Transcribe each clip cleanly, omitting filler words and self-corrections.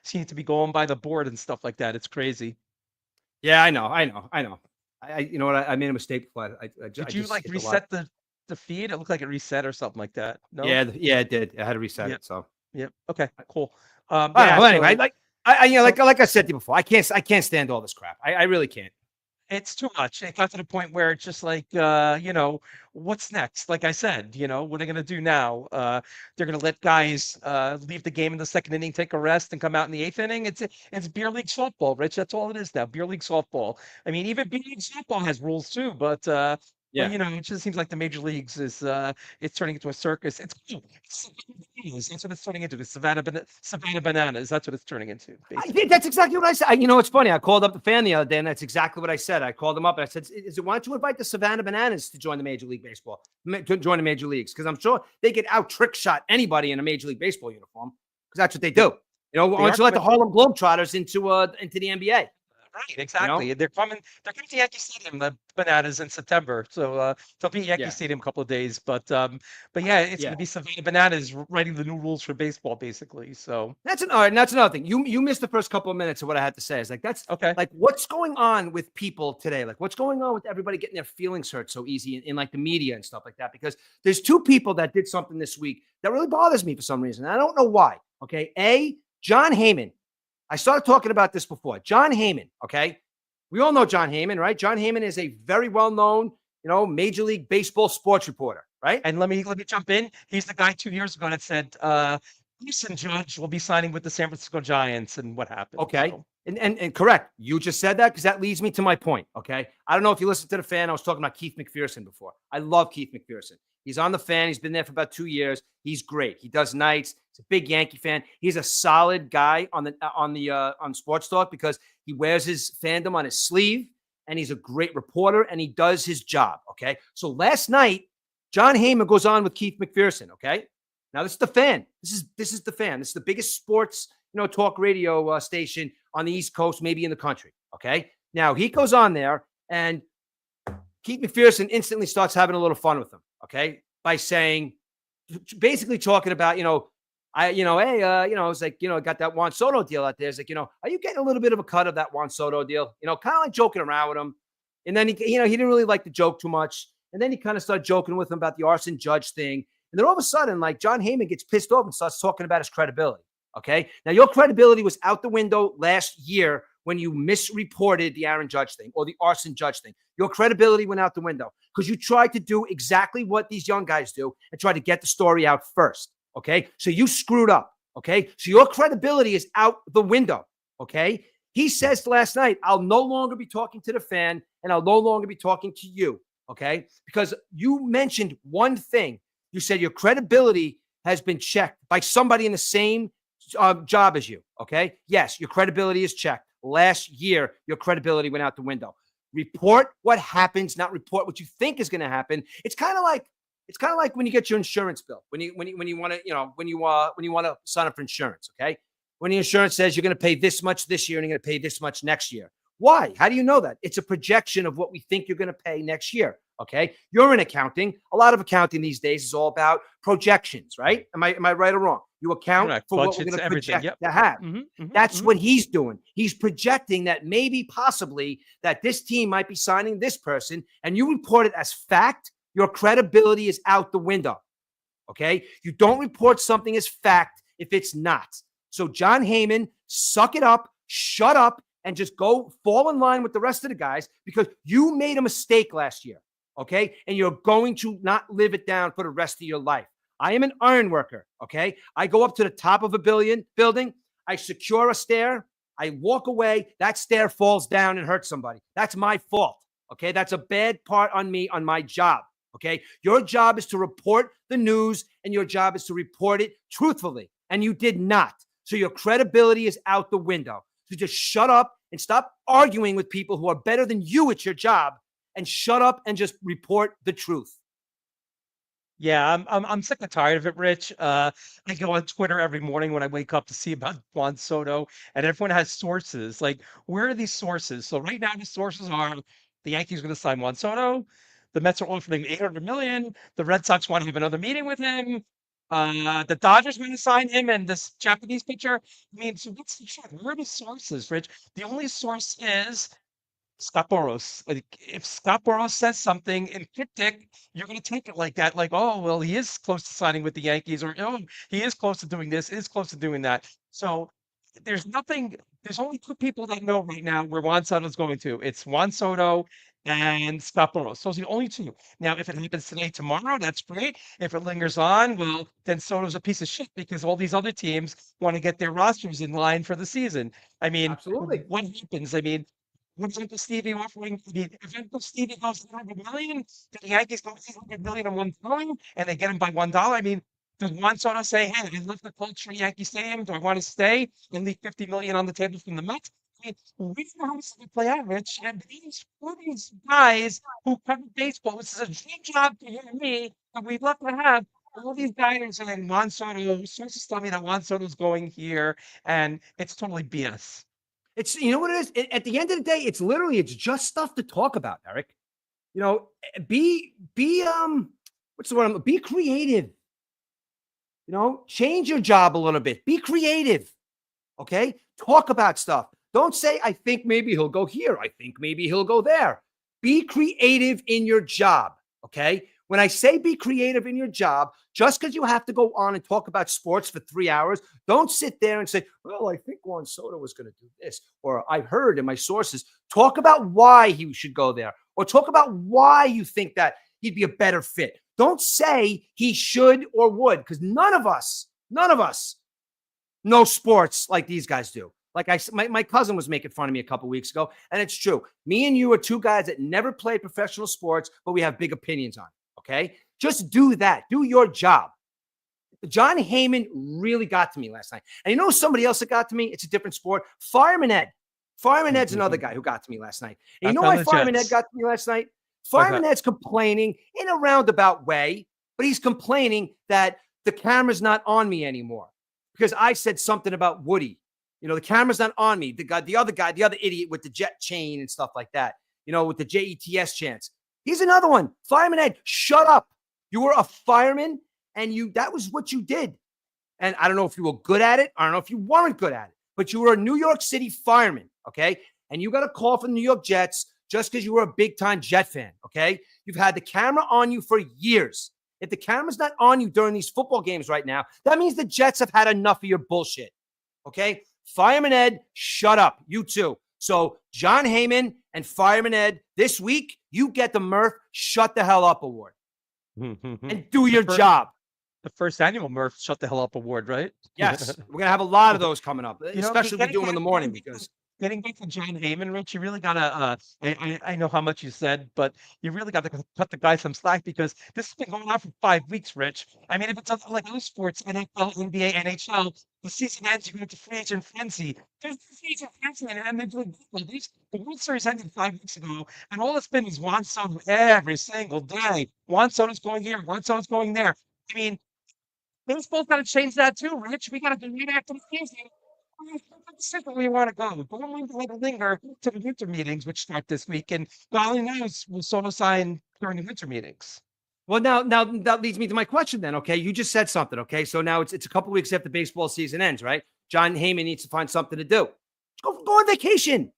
seem to be going by the board and stuff like that. It's crazy. Yeah, I know. You know what? I made a mistake before. I Did you just like hit the lot. reset the feed? It looked like it reset or something like that. No? Yeah, yeah, it did. I had to reset Yep. it. So Yep. Okay, cool. I don't Yeah, know. Well, anyway, so uh, like I said to you before, I can't stand all this crap. I really can't. it's too much. It got to the point where it's just like, what's next? Like I said, what are they gonna do now? They're gonna let guys leave the game in the second inning, take a rest, and come out in the eighth inning. It's beer league softball, Rich. That's all it is now. Beer league softball. I mean, even beer league softball has rules too, but Yeah. it just seems like the major leagues is it's turning into a circus. It's cool. That's what it's turning into. The Savannah Bananas. That's what it's turning into, basically. That's exactly what I said. You know, it's funny. I called up the fan the other day, and that's exactly what I said. I called him up and I said, why don't you invite the Savannah Bananas to join the Major League Baseball, to join the Major Leagues? Because I'm sure they could out trick shot anybody in a Major League Baseball uniform because that's what they Yep. do. Why They don't are you let the coming. Harlem Globetrotters into the NBA? Right, You know? exactly. They're coming to Yankee Stadium, the Bananas in September. So they'll be at Yankee Yeah. Stadium a couple of days. But yeah, it's Yeah. gonna be Savannah Bananas writing the new rules for baseball, basically. So All right. That's another thing. You missed the first couple of minutes of what I had to say. It's like that's okay. like what's going on with people today? Like what's going on with everybody getting their feelings hurt so easy in like the media and stuff like that? Because there's two people that did something this week that really bothers me for some reason. I don't know why. Okay. John Heyman. I started talking about this before. John Heyman. Okay. We all know John Heyman, right? John Heyman is a very well-known, Major League Baseball sports reporter, right? And let me jump in. He's the guy 2 years ago that said Houston Judge will be signing with the San Francisco Giants, and what happened. Okay. So And correct. You just said that because that leads me to my point. Okay. I don't know if you listened to the fan. I was talking about Keith McPherson before. I love Keith McPherson. He's on the fan. He's been there for about 2 years. He's great. He does nights. He's a big Yankee fan. He's a solid guy on Sports Talk because he wears his fandom on his sleeve and he's a great reporter and he does his job. Okay. So last night, John Heyman goes on with Keith McPherson. Okay. Now this is the fan. This is the fan. This is the biggest sports talk radio station on the East Coast, maybe in the country. Okay. Now he goes on there and Keith McPherson instantly starts having a little fun with him. Okay. By saying, basically talking about, it's like, got that Juan Soto deal out there. It's like, are you getting a little bit of a cut of that Juan Soto deal? Kind of like joking around with him. And then he didn't really like the joke too much. And then he kind of started joking with him about the arson judge thing. And then all of a sudden, like John Heyman gets pissed off and starts talking about his credibility. Okay. Now, your credibility was out the window last year when you misreported the Aaron Judge thing or the arson judge thing. Your credibility went out the window because you tried to do exactly what these young guys do and try to get the story out first. Okay. So you screwed up. Okay. So your credibility is out the window. Okay. He says last night, I'll no longer be talking to the fan and I'll no longer be talking to you. Okay. Because you mentioned one thing. You said your credibility has been checked by somebody in the same job as you. Okay. Yes, your credibility is checked. Last year, your credibility went out the window. Report what happens, not report what you think is going to happen. It's kind of like when you get your insurance bill. When you want to sign up for insurance. Okay. When the insurance says you're going to pay this much this year and you're going to pay this much next year. Why? How do you know that? It's a projection of what we think you're going to pay next year. Okay. You're in accounting. A lot of accounting these days is all about projections, right? Am I right or wrong? You account correct. for what we're Budgets, going to everything. project Yep. to have. That's Hmm. what he's doing. He's projecting that maybe possibly that this team might be signing this person and you report it as fact. Your credibility is out the window. Okay. You don't report something as fact if it's not. So John Heyman, suck it up, shut up, and just go fall in line with the rest of the guys because you made a mistake last year. Okay. And you're going to not live it down for the rest of your life. I am an iron worker. Okay. I go up to the top of a building. I secure a stair. I walk away. That stair falls down and hurts somebody. That's my fault. Okay. That's a bad part on me, on my job. Okay. Your job is to report the news and your job is to report it truthfully. And you did not. So your credibility is out the window. So just shut up and stop arguing with people who are better than you at your job and shut up and just report the truth. Yeah, I'm sick and tired of it, Rich. I go on Twitter every morning when I wake up to see about Juan Soto, and everyone has sources. Like, where are these sources? So right now, the sources are the Yankees are going to sign Juan Soto. The Mets are offering 800 million. The Red Sox want to have another meeting with him. The Dodgers going to sign him and this Japanese pitcher. I mean, so what's the truth? Where are the sources, Rich? The only source is Scott Boras. Like, if Scott Boras says something in cryptic, you're going to take it like that. Like, oh, well, he is close to signing with the Yankees, or oh, he is close to doing this, is close to doing that. So there's nothing. There's only two people that know right now where Juan Soto's going to. It's Juan Soto and Scott Boras. Those are the only two. Now, if it happens today, tomorrow, that's great. If it lingers on, well, then Soto's a piece of shit because all these other teams want to get their rosters in line for the season. I mean, Absolutely. what happens? I mean, what's Uncle Stevie offering? I mean, if Uncle Stevie goes 100 million, the Yankees go 800 million in one time and they get him by $1. I mean, does Juan Soto say, hey, I love the culture of Yankee Stadium. Do I want to stay and leave 50 million on the table from the Mets? I mean, we know how this is going to play out, Rich. And for these guys who cover baseball, this is a dream job to you and me, and we'd love to have all these guys are saying Juan Soto, sources tell me that Juan Soto's going here, and it's totally BS. It's you know what it is. At the end of the day, it's just stuff to talk about, Eric. You know, be what's the word? Be creative. You know, change your job a little bit. Be creative. Okay, talk about stuff. Don't say I think maybe he'll go here. I think maybe he'll go there. Be creative in your job. Okay. When I say be creative in your job, just because you have to go on and talk about sports for 3 hours, don't sit there and say, well, I think Juan Soto was going to do this, or I heard in my sources. Talk about why he should go there, or talk about why you think that he'd be a better fit. Don't say he should or would, because none of us know sports like these guys do. Like my cousin was making fun of me a couple weeks ago, and it's true. Me and you are two guys that never played professional sports, but we have big opinions on it. Okay, just do that. Do your job. John Heyman really got to me last night, and you know somebody else that got to me. It's a different sport. Fireman Ed. Fireman Ed's another guy who got to me last night. And you know why Fireman Ed got to me last night? Fireman Ed's complaining in a roundabout way, but he's complaining that the camera's not on me anymore because I said something about Woody. You know, the camera's not on me. The other idiot with the jet chain and stuff like that, you know, with the JETS chants. He's another one. Fireman Ed, shut up. You were a fireman and that was what you did. And I don't know if you were good at it. I don't know if you weren't good at it, but you were a New York City fireman. Okay. And you got a call from the New York Jets just because you were a big time Jet fan. Okay. You've had the camera on you for years. If the camera's not on you during these football games right now, that means the Jets have had enough of your bullshit. Okay. Fireman Ed, shut up. You too. So John Heyman and Fireman Ed, this week, you get the Murf Shut the Hell Up Award. And do your job. The first annual Murf Shut the Hell Up Award, right? Yes. We're going to have a lot of those coming up, especially if we do them in the morning because getting back to John Heyman, Rich, you really gotta. I know how much you said, but you really got to cut the guy some slack because this has been going on for 5 weeks, Rich. I mean, if it's like other sports, NFL, NBA, NHL, the season ends, you go into free agent frenzy. There's the free agent frenzy, and they're doing this. The World Series ended 5 weeks ago, and all it's been is Juan Soto every single day. Juan Soto's going here, Juan Soto's going there. I mean, baseball's got to change that too, Rich. We got to do right after the season. Where we want to go. Don't let it linger to the winter meetings, which start this week. And God only knows will Soto sign during the winter meetings. Well, now that leads me to my question then. Okay. You just said something. Okay. So now it's a couple weeks after baseball season ends, right? John Heyman needs to find something to do. Go on vacation.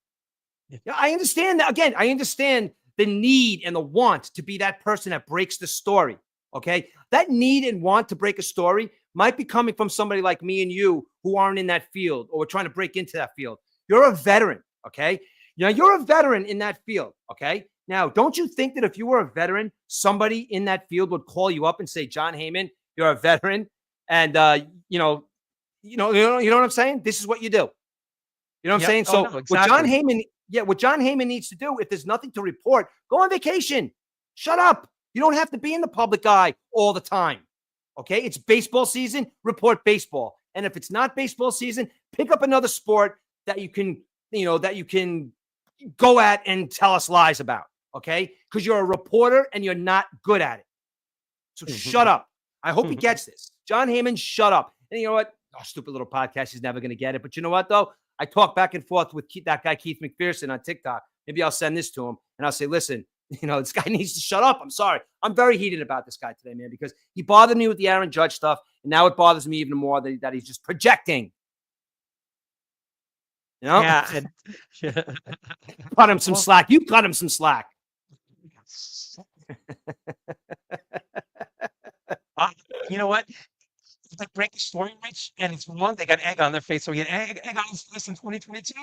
Yeah, I understand that. Again, I understand the need and the want to be that person that breaks the story. Okay. That need and want to break a story might be coming from somebody like me and you who aren't in that field or we're trying to break into that field. You're a veteran. Okay. Now you're a veteran in that field. Okay. Now, don't you think that if you were a veteran, somebody in that field would call you up and say, John Heyman, you're a veteran. And, you know what I'm saying? This is what you do. You know what I'm saying? So no, exactly. what John Heyman needs to do, if there's nothing to report, go on vacation. Shut up. You don't have to be in the public eye all the time. Okay. It's baseball season, report baseball. And if it's not baseball season, pick up another sport that you can go at and tell us lies about. Okay. Because you're a reporter and you're not good at it. So shut up. I hope he gets this. John Heyman, shut up. And you know what? Oh, stupid little podcast. He's never going to get it. But you know what, though? I talk back and forth with that guy, Keith McPherson, on TikTok. Maybe I'll send this to him and I'll say, listen, This guy needs to shut up. I'm sorry. I'm very heated about this guy today, man, because he bothered me with the Aaron Judge stuff, and now it bothers me even more that he's just projecting. Yeah, and Cut him some slack. You cut him some slack. You know what? If they break the story, Rich, and it's wrong, they got egg on their face. So he had egg on his face in 2022,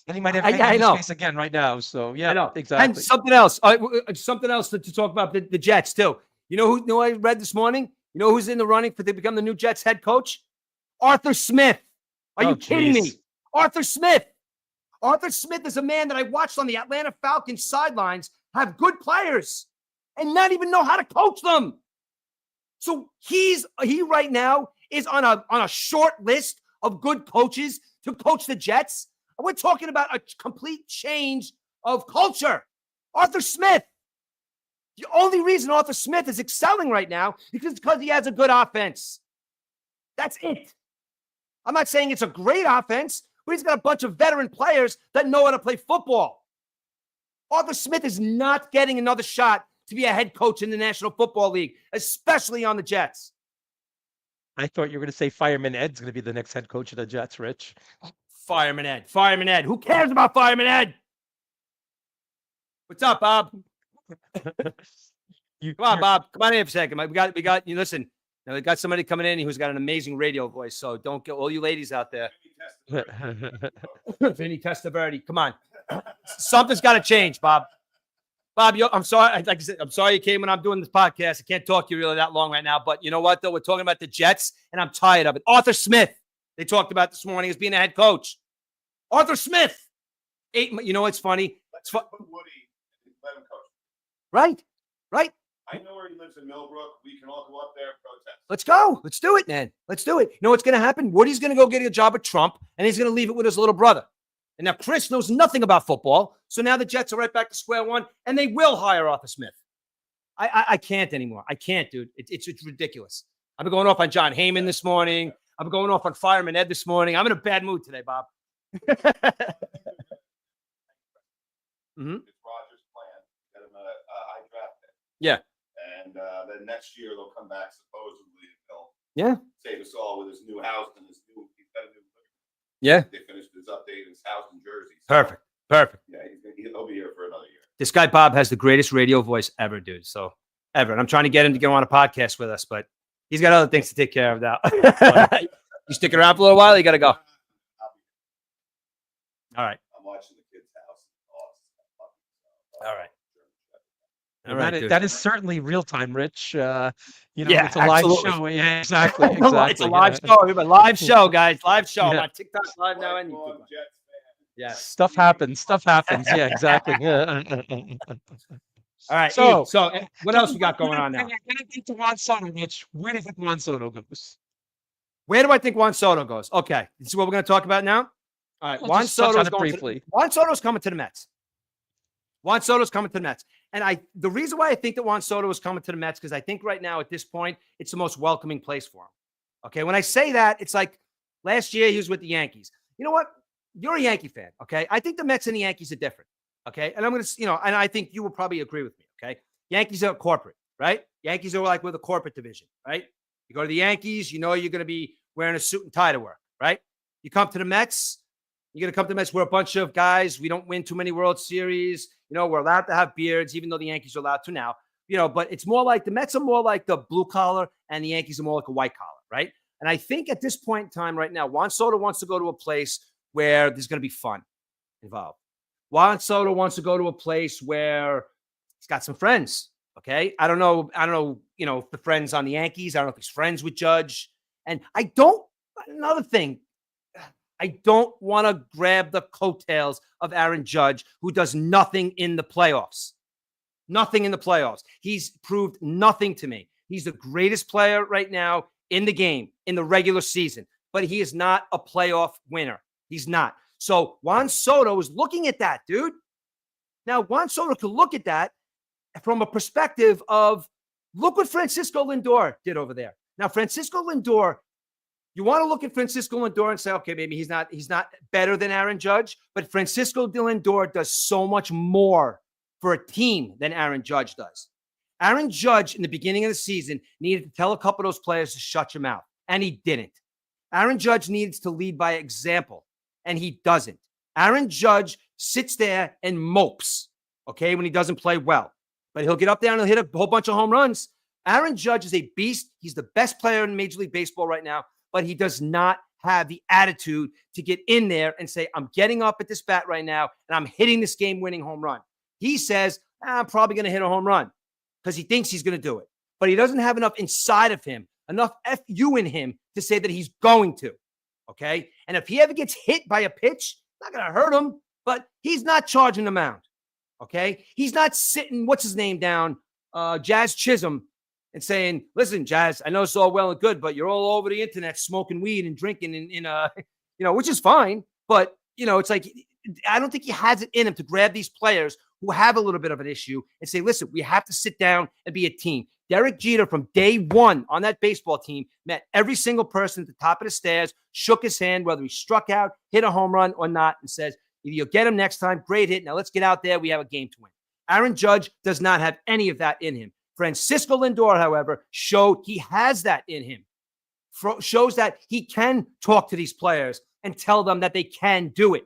and he might have egg on his face again right now. So yeah, I know. exactly. And something else to talk about the Jets too. You know I read this morning? You know who's in the running to become the new Jets head coach? Arthur Smith. Are you kidding me? Arthur Smith. Arthur Smith is a man that I watched on the Atlanta Falcons sidelines have good players and not even know how to coach them. So he right now is on a short list of good coaches to coach the Jets. And we're talking about a complete change of culture. Arthur Smith. The only reason Arthur Smith is excelling right now is because he has a good offense. That's it. I'm not saying it's a great offense, but he's got a bunch of veteran players that know how to play football. Arthur Smith is not getting another shot to be a head coach in the National Football League, especially on the Jets. I thought you were going to say Fireman Ed's going to be the next head coach of the Jets, Rich. Fireman Ed. Fireman Ed. Who cares about Fireman Ed? What's up, Bob? Come on, Bob. Come on in for a second. We got you. Listen, now we got somebody coming in who's got an amazing radio voice. So don't get all you ladies out there. Vinny Testaverde. Come on. Something's got to change, Bob. Bob, I'm sorry. Like I said, I'm sorry you came when I'm doing this podcast. I can't talk to you really that long right now. But you know what, though? We're talking about the Jets, and I'm tired of it. Arthur Smith, they talked about this morning as being a head coach. Arthur Smith. You know what's funny? It's Woody, let him coach. Right. I know where he lives in Millbrook. We can all go up there and protest. Let's go. Let's do it, man. Let's do it. You know what's going to happen? Woody's going to go get a job at Trump, and he's going to leave it with his little brother. And now Chris knows nothing about football. So now the Jets are right back to square one, and they will hire Arthur Smith. I can't anymore. I can't, dude. It's ridiculous. I've been going off on John Heyman this morning. I've been going off on Fireman Ed this morning. I'm in a bad mood today, Bob. It's Rogers' plan. Get him a high draft pick. Yeah. And then next year they'll come back supposedly and he'll save us all with his new house and he's got a new. Yeah. They finished his update in his house in Jersey. So, Perfect. Yeah, he'll be here for another year. This guy, Bob, has the greatest radio voice ever, dude. So, ever. And I'm trying to get him to get on a podcast with us, but he's got other things to take care of now. You stick around for a little while? You got to go. All right. I'm watching the kid's house. All right. That is certainly real time, Rich. It's a absolutely. live show. Yeah, exactly. It's a live show. We have a live show, guys. Live show. I'm on TikTok live now and YouTube. Yeah. Stuff happens. Yeah, exactly. All right. So what else we got going on now? Getting to Juan Soto, Rich. Where do you think Juan Soto goes? Where do I think Juan Soto goes? Okay. This is what we're going to talk about now. All right. Juan Soto's coming to the Mets. Juan Soto's coming to the Mets. And the reason why I think that Juan Soto is coming to the Mets, because I think right now at this point, it's the most welcoming place for him. Okay. When I say that, it's like last year he was with the Yankees. You know what? You're a Yankee fan. Okay. I think the Mets and the Yankees are different. Okay. And I'm going to, and I think you will probably agree with me. Okay. Yankees are corporate, right? Yankees are like with a corporate division, right? You go to the Yankees, you know you're going to be wearing a suit and tie to work, right? You come to the Mets, you're going to come to the Mets. We're a bunch of guys. We don't win too many World Series. We're allowed to have beards, even though the Yankees are allowed to now. But it's more like the Mets are more like the blue collar and the Yankees are more like a white collar, right? And I think at this point in time right now, Juan Soto wants to go to a place where there's going to be fun involved. Juan Soto wants to go to a place where he's got some friends, okay? I don't know, the friends on the Yankees. I don't know if he's friends with Judge. And another thing, I don't want to grab the coattails of Aaron Judge, who does nothing in the playoffs. Nothing in the playoffs. He's proved nothing to me. He's the greatest player right now in the game, in the regular season, but he is not a playoff winner. He's not. So Juan Soto is looking at that, dude. Now, Juan Soto could look at that from a perspective of, look what Francisco Lindor did over there. Now, Francisco Lindor, you want to look at Francisco Lindor and say, okay, maybe he's not better than Aaron Judge, but Francisco Lindor does so much more for a team than Aaron Judge does. Aaron Judge, in the beginning of the season, needed to tell a couple of those players to shut your mouth, and he didn't. Aaron Judge needs to lead by example, and he doesn't. Aaron Judge sits there and mopes, okay, when he doesn't play well. But he'll get up there and he'll hit a whole bunch of home runs. Aaron Judge is a beast. He's the best player in Major League Baseball right now, but he does not have the attitude to get in there and say, I'm getting up at this bat right now, and I'm hitting this game-winning home run. He says, I'm probably going to hit a home run because he thinks he's going to do it. But he doesn't have enough inside of him, enough FU in him to say that he's going to, okay? And if he ever gets hit by a pitch, not going to hurt him, but he's not charging the mound, okay? He's not sitting, what's his name down, Jazz Chisholm, and saying, listen, Jazz, I know it's all well and good, but you're all over the internet smoking weed and drinking which is fine. But, it's like, I don't think he has it in him to grab these players who have a little bit of an issue and say, listen, we have to sit down and be a team. Derek Jeter from day one on that baseball team met every single person at the top of the stairs, shook his hand, whether he struck out, hit a home run or not, and says, if you'll get him next time, great hit. Now let's get out there. We have a game to win. Aaron Judge does not have any of that in him. Francisco Lindor, however, showed he has that in him. Shows that he can talk to these players and tell them that they can do it.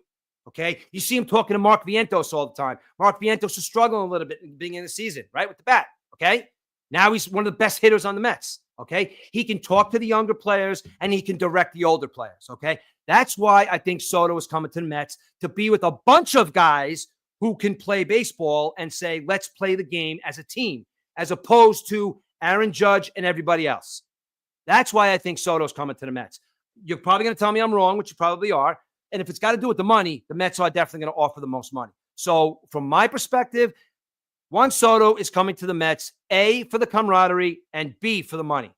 Okay? You see him talking to Mark Vientos all the time. Mark Vientos is struggling a little bit at the beginning of the season, right, with the bat. Okay? Now he's one of the best hitters on the Mets. Okay? He can talk to the younger players and he can direct the older players. Okay? That's why I think Soto is coming to the Mets, to be with a bunch of guys who can play baseball and say, let's play the game as a team, as opposed to Aaron Judge and everybody else. That's why I think Soto's coming to the Mets. You're probably going to tell me I'm wrong, which you probably are. And if it's got to do with the money, the Mets are definitely going to offer the most money. So from my perspective, Juan Soto is coming to the Mets, A, for the camaraderie, and B, for the money.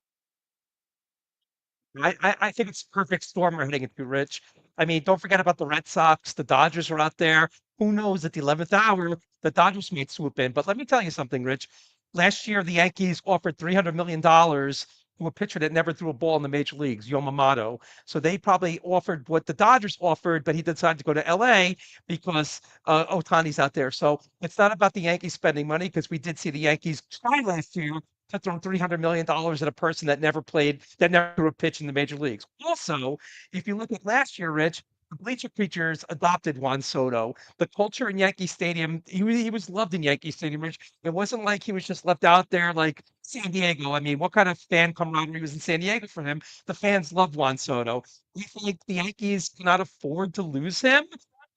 I think it's a perfect storm we're heading into, Rich. I mean, don't forget about the Red Sox. The Dodgers are out there. Who knows, at the 11th hour, the Dodgers might swoop in. But let me tell you something, Rich. Last year, the Yankees offered $300 million to a pitcher that never threw a ball in the major leagues, Yamamoto. So they probably offered what the Dodgers offered, but he decided to go to LA because Ohtani's out there. So it's not about the Yankees spending money, because we did see the Yankees try last year to throw $300 million at a person that never threw a pitch in the major leagues. Also, if you look at last year, Rich, the Bleacher Creatures adopted Juan Soto. The culture in Yankee Stadium, he was loved in Yankee Stadium, Rich. It wasn't like he was just left out there like San Diego. I mean, what kind of fan camaraderie was in San Diego for him? The fans loved Juan Soto. We think the Yankees cannot afford to lose him.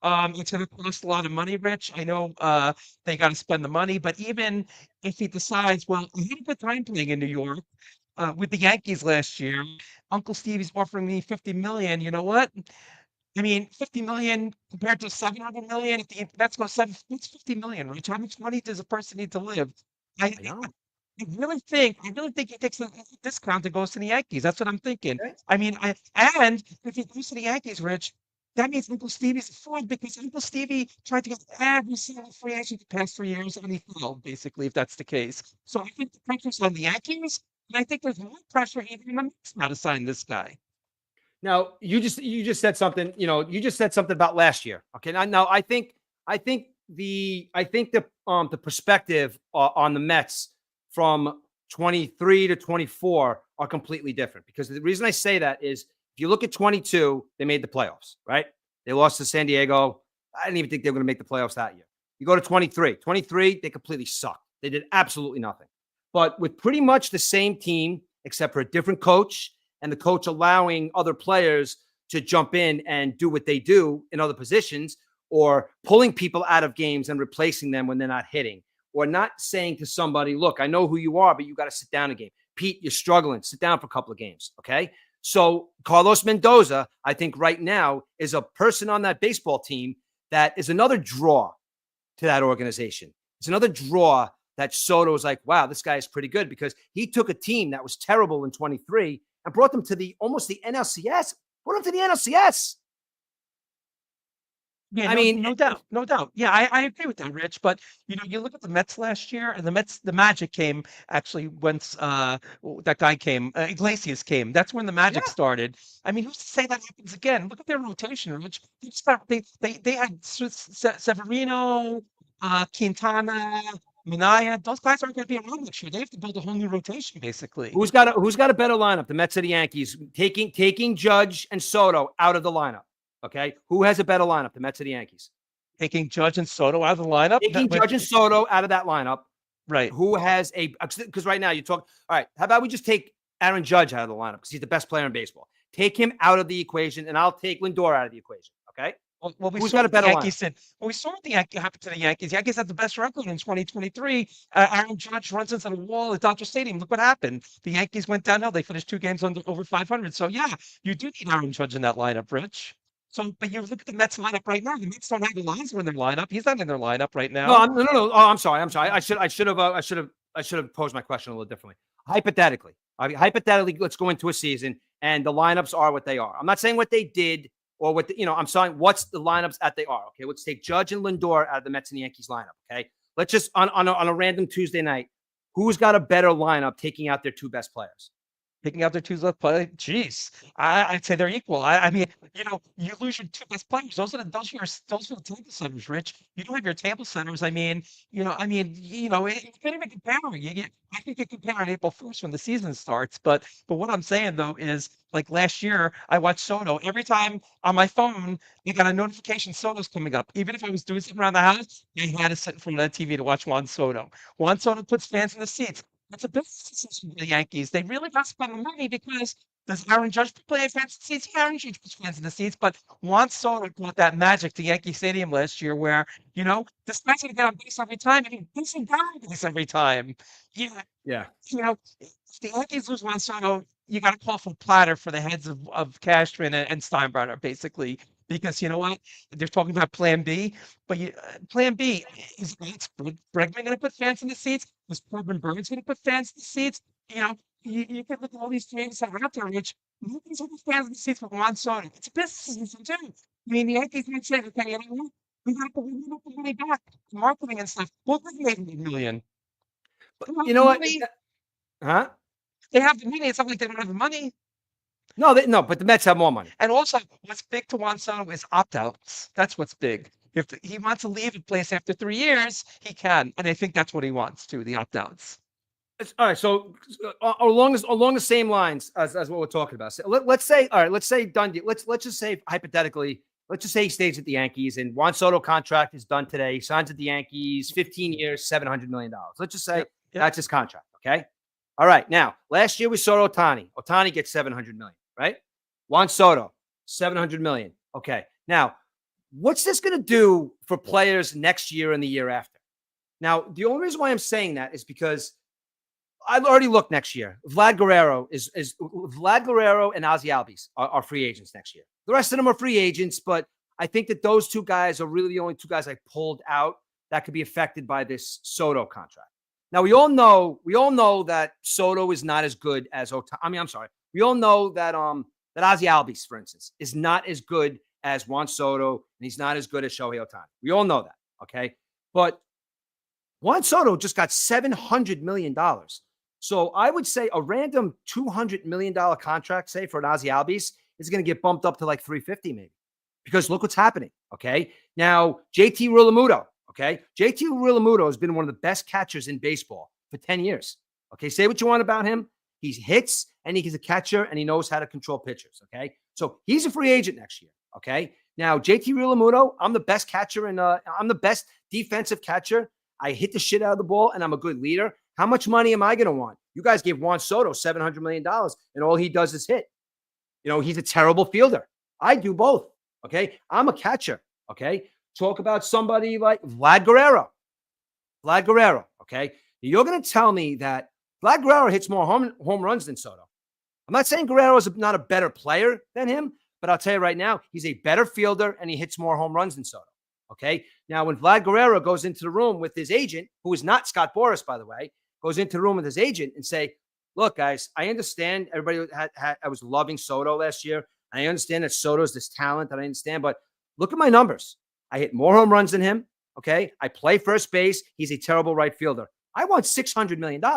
It's going to cost a lot of money, Rich. I know they got to spend the money, but even if he decides, well, I had a good time playing in New York with the Yankees last year. Uncle Stevie's offering me $50 million. You know what? I mean, 50 million compared to 700 million. That's $50 million, Rich. How much money does a person need to live? I know. I really think he takes a discount and goes to the Yankees. That's what I'm thinking. Okay. I mean, and if he goes to the Yankees, Rich, that means Uncle Stevie's a fraud, because Uncle Stevie tried to get every single free agent the past 3 years, and he failed, basically, if that's the case. So I think the pressure's on the Yankees, and I think there's more pressure even on the Mets now to sign this guy. Now, you just said something, you just said something about last year. Okay. Now I think the perspective on the Mets from 23 to 24 are completely different, because the reason I say that is, if you look at 22, they made the playoffs, right? They lost to San Diego. I didn't even think they were going to make the playoffs that year. You go to 23, they completely sucked. They did absolutely nothing. But with pretty much the same team, except for a different coach, and the coach allowing other players to jump in and do what they do in other positions, or pulling people out of games and replacing them when they're not hitting, or not saying to somebody, look, I know who you are, but you got to sit down a game. Pete, you're struggling. Sit down for a couple of games, okay? So Carlos Mendoza, I think right now, is a person on that baseball team that is another draw to that organization. It's another draw that Soto is like, wow, this guy is pretty good, because he took a team that was terrible in 23 and brought them to almost the NLCS. Brought them to the NLCS. Yeah, no doubt. Yeah, I agree with that, Rich. But you look at the Mets last year, and the Magic came actually once that guy came, Iglesias came. That's when the Magic started. I mean, who's to say that happens again? Look at their rotation, Rich. They had Severino, Quintana, Minaya, those guys aren't going to be around next year. They have to build a whole new rotation, basically. Who's got a better lineup? The Mets or the Yankees? Taking Judge and Soto out of the lineup. Okay, who has a better lineup? The Mets or the Yankees? Taking Judge and Soto out of the lineup. Taking Judge and Soto out of that lineup. Right. Who has a? Because right now you talk. All right, how about we just take Aaron Judge out of the lineup because he's the best player in baseball. Take him out of the equation, and I'll take Lindor out of the equation. Okay. Well, Who's got a better Yankees did. Well, we saw what the happened to the Yankees. Yankees had the best record in 2023. Aaron Judge runs into the wall at Dodger Stadium. Look what happened. The Yankees went downhill. They finished 2 games over 500. So yeah, you do need Aaron Judge in that lineup, Rich. So, but you look at the Mets lineup right now. The Mets don't have Alonso in their lineup. He's not in their lineup right now. No. Oh, I'm sorry. I should have posed my question a little differently. Hypothetically, let's go into a season and the lineups are what they are. I'm not saying what they did or what I'm saying what's the lineups that they are. Okay, let's take Judge and Lindor out of the Mets and Yankees lineup. Okay, let's just on a random Tuesday night, who's got a better lineup taking out their 2 best players? Taking out their 2 left play, geez, I'd say they're equal. I mean, you lose your 2 best players. Those are the table centers, Rich. You don't have your table centers. I mean, you can't even compare. I think you compare on April 1st when the season starts. But what I'm saying though is, like last year, I watched Soto every time on my phone. You got a notification Soto's coming up. Even if I was doing something around the house, I had to sit in front of the TV to watch Juan Soto. Juan Soto puts fans in the seats. It's a business decision for the Yankees. They really got to spend the money because does Aaron Judge play fans in the seats? Yeah, Aaron Judge puts fans in the seats, but Juan Soto brought that magic to Yankee Stadium last year where, this guy's going to get on base every time and he doesn't get on base every time. Yeah. Yeah. If the Yankees lose Juan Soto, you got to call for a platter for the heads of Cashman and Steinbrenner, basically. Because you know what? They're talking about Plan B, but Plan B is Bregman going to put fans in the seats? Is Corbin Burns going to put fans in the seats? You can look at all these teams that are out there, which nobody's going to put fans in the seats for Juan Soto. It's a business decision too. I mean, the Yankees might say, okay, you know what? We got to put money back, marketing and stuff. We'll give them $800 million. But you know what? Huh? They have the money. It's not like they don't have the money. No, but the Mets have more money. And also, what's big to Juan Soto is opt-outs. That's what's big. If he wants to leave a place after 3 years, he can. And I think that's what he wants too, the opt-outs. All right. So along the same lines as what we're talking about. So let's say Dundee. Let's just say hypothetically, let's just say he stays at the Yankees and Juan Soto contract is done today. He signs at the Yankees, 15 years, $700 million. Let's just say that's his contract. Okay. All right. Now, last year we saw Ohtani. Ohtani gets $700 million, right? Juan Soto, $700 million. Okay. Now, what's this going to do for players next year and the year after? Now, the only reason why I'm saying that is because I've already looked next year. Vlad Guerrero and Ozzie Albies are free agents next year. The rest of them are free agents, but I think that those 2 guys are really the only 2 guys I pulled out that could be affected by this Soto contract. Now we all know that Soto is not as good as we all know that that Ozzie Albies, for instance, is not as good as Juan Soto, and he's not as good as Shohei Ohtani. We all know that, okay? But Juan Soto just got $700 million. So I would say a random $200 million contract, say for an Ozzie Albies, is going to get bumped up to like $350 maybe. Because look what's happening, okay? Now, JT Realmuto. Okay, JT Realmuto has been one of the best catchers in baseball for 10 years. Okay, say what you want about him. He hits and he's a catcher and he knows how to control pitchers. Okay, so he's a free agent next year. Okay, now JT Realmuto, I'm the best catcher and I'm the best defensive catcher. I hit the shit out of the ball and I'm a good leader. How much money am I going to want? You guys gave Juan Soto $700 million and all he does is hit. He's a terrible fielder. I do both. Okay, I'm a catcher. Okay. Talk about somebody like Vlad Guerrero. Okay. You're going to tell me that Vlad Guerrero hits more home runs than Soto. I'm not saying Guerrero is not a better player than him, but I'll tell you right now, he's a better fielder and he hits more home runs than Soto. Okay. Now, when Vlad Guerrero goes into the room with his agent, who is not Scott Boras, by the way, goes into the room with his agent and say, look, guys, I understand everybody I was loving Soto last year. I understand that Soto's this talent that I understand, but look at my numbers. I hit more home runs than him. Okay. I play first base. He's a terrible right fielder. I want $600 million. You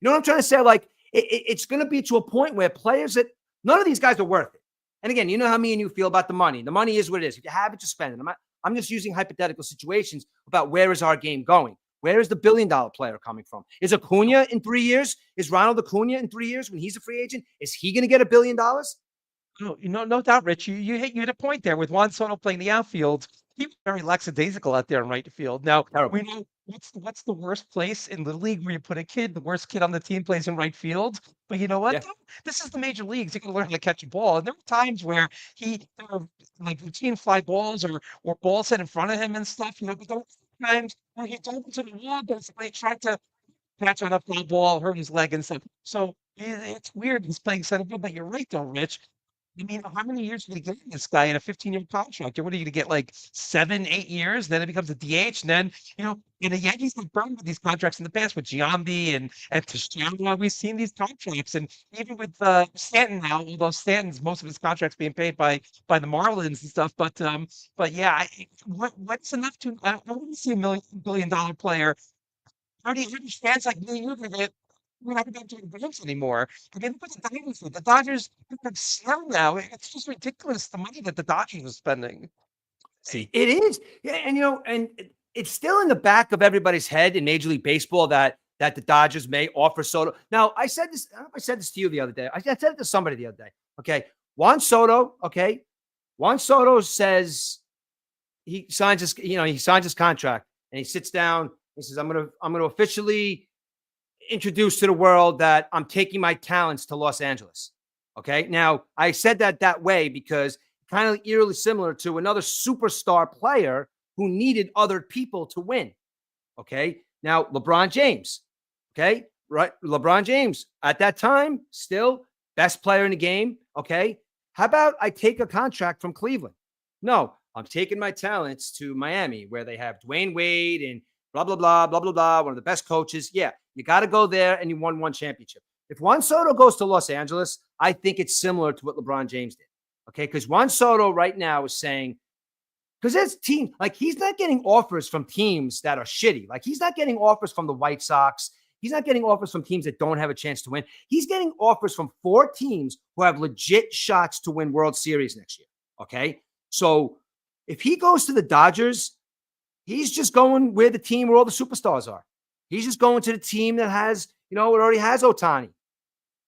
know what I'm trying to say? Like, it's going to be to a point where players that none of these guys are worth it. And again, you know how me and you feel about the money. The money is what it is. If you have it, just spend it. I'm just using hypothetical situations about where is our game going. Where is the billion-dollar player coming from? Is Acuna in 3 years? Is Ronald Acuna in 3 years when he's a free agent? Is he going to get $1 billion? No, no doubt, Rich. You hit a point there with Juan Soto playing the outfield. He was very lackadaisical out there in right field. Now Terrible. we know what's the worst place in the league where you put a kid. The worst kid on the team plays in right field. But you know what? Yeah. This is the major leagues. You got to learn how to catch a ball. And there were times where there were like routine fly balls or balls hit in front of him and stuff. But there were times where he dove into the wall, basically tried to catch on a fly ball, hurt his leg and stuff. So it's weird he's playing center field. But you're right, though, Rich. I mean, how many years did he get this guy in a 15-year contract? What are you going to get, like 7, 8 years? Then it becomes a DH. And then, and the Yankees have burned with these contracts in the past with Giambi and Teixeira. We've seen these contracts. And even with Stanton now, although Stanton's most of his contracts being paid by the Marlins and stuff. But yeah, what's enough to, I want to see a billion-dollar player. How do you understand? It's like me and you that we're not going to do the games anymore. I mean, look what the Dodgers did. The Dodgers have slow now. It's just ridiculous the money that the Dodgers are spending. See, it is, yeah, and it's still in the back of everybody's head in Major League Baseball that the Dodgers may offer Soto. Now, I said this. I don't know if I said this to you the other day. I said it to somebody the other day. Okay, Juan Soto. Okay, Juan Soto says he signs his contract and he sits down. He says, I'm gonna officially introduce to the world that I'm taking my talents to Los Angeles. Okay. Now, I said that way because kind of eerily similar to another superstar player who needed other people to win. Okay. Now, LeBron James. Okay. Right. LeBron James at that time, still best player in the game. Okay. How about I take a contract from Cleveland? No, I'm taking my talents to Miami where they have Dwayne Wade and blah, blah, blah, blah, blah, blah. One of the best coaches. Yeah. You got to go there and you won one championship. If Juan Soto goes to Los Angeles, I think it's similar to what LeBron James did. Okay. Because Juan Soto right now is saying, because his team, like he's not getting offers from teams that are shitty. Like he's not getting offers from the White Sox. He's not getting offers from teams that don't have a chance to win. He's getting offers from 4 teams who have legit shots to win World Series next year. Okay. So if he goes to the Dodgers, he's just going where the team where all the superstars are. He's just going to the team that has, it already has Ohtani.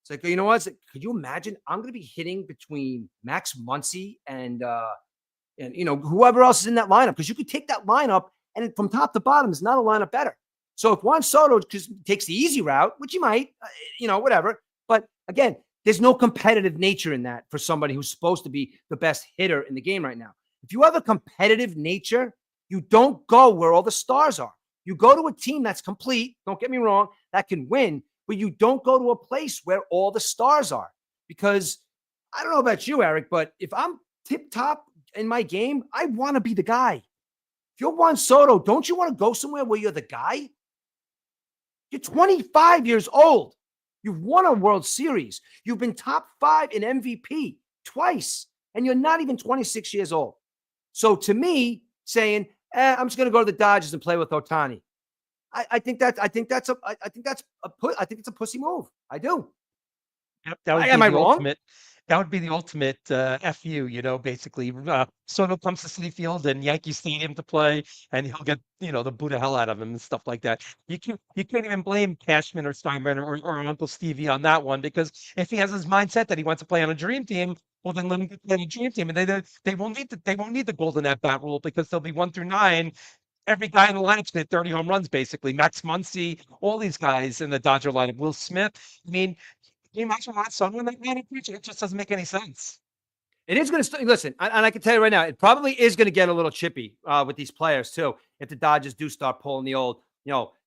It's like, you know what? Like, could you imagine? I'm going to be hitting between Max Muncy and whoever else is in that lineup, because you could take that lineup and from top to bottom is not a lineup better. So if Juan Soto just takes the easy route, which he might, whatever. But again, there's no competitive nature in that for somebody who's supposed to be the best hitter in the game right now. If you have a competitive nature, you don't go where all the stars are. You go to a team that's complete, don't get me wrong, that can win, but you don't go to a place where all the stars are. Because I don't know about you, Eric, but if I'm tip-top in my game, I want to be the guy. If you're Juan Soto, don't you want to go somewhere where you're the guy? You're 25 years old. You've won a World Series. You've been top 5 in MVP twice, and you're not even 26 years old. So to me, saying, I'm just going to go to the Dodgers and play with Ohtani, I think it's a pussy move. I do. Yep, Am I wrong? That would be the ultimate FU, basically. Soto comes to Citi Field and Yankee Stadium to play, and he'll get, the boo the hell out of him and stuff like that. You can't even blame Cashman or Steinbrenner or Uncle Stevie on that one, because if he has his mindset that he wants to play on a dream team, well, then let him play on a dream team, and they won't need the golden at bat rule, because they'll be 1 through 9. Every guy in the lineup's hit 30 home runs, basically. Max Muncy, all these guys in the Dodger lineup. Will Smith. I mean, can you imagine Juan Soto in that lineup? It just doesn't make any sense. It is going to listen, and I can tell you right now, it probably is going to get a little chippy with these players too. If the Dodgers do start pulling the old,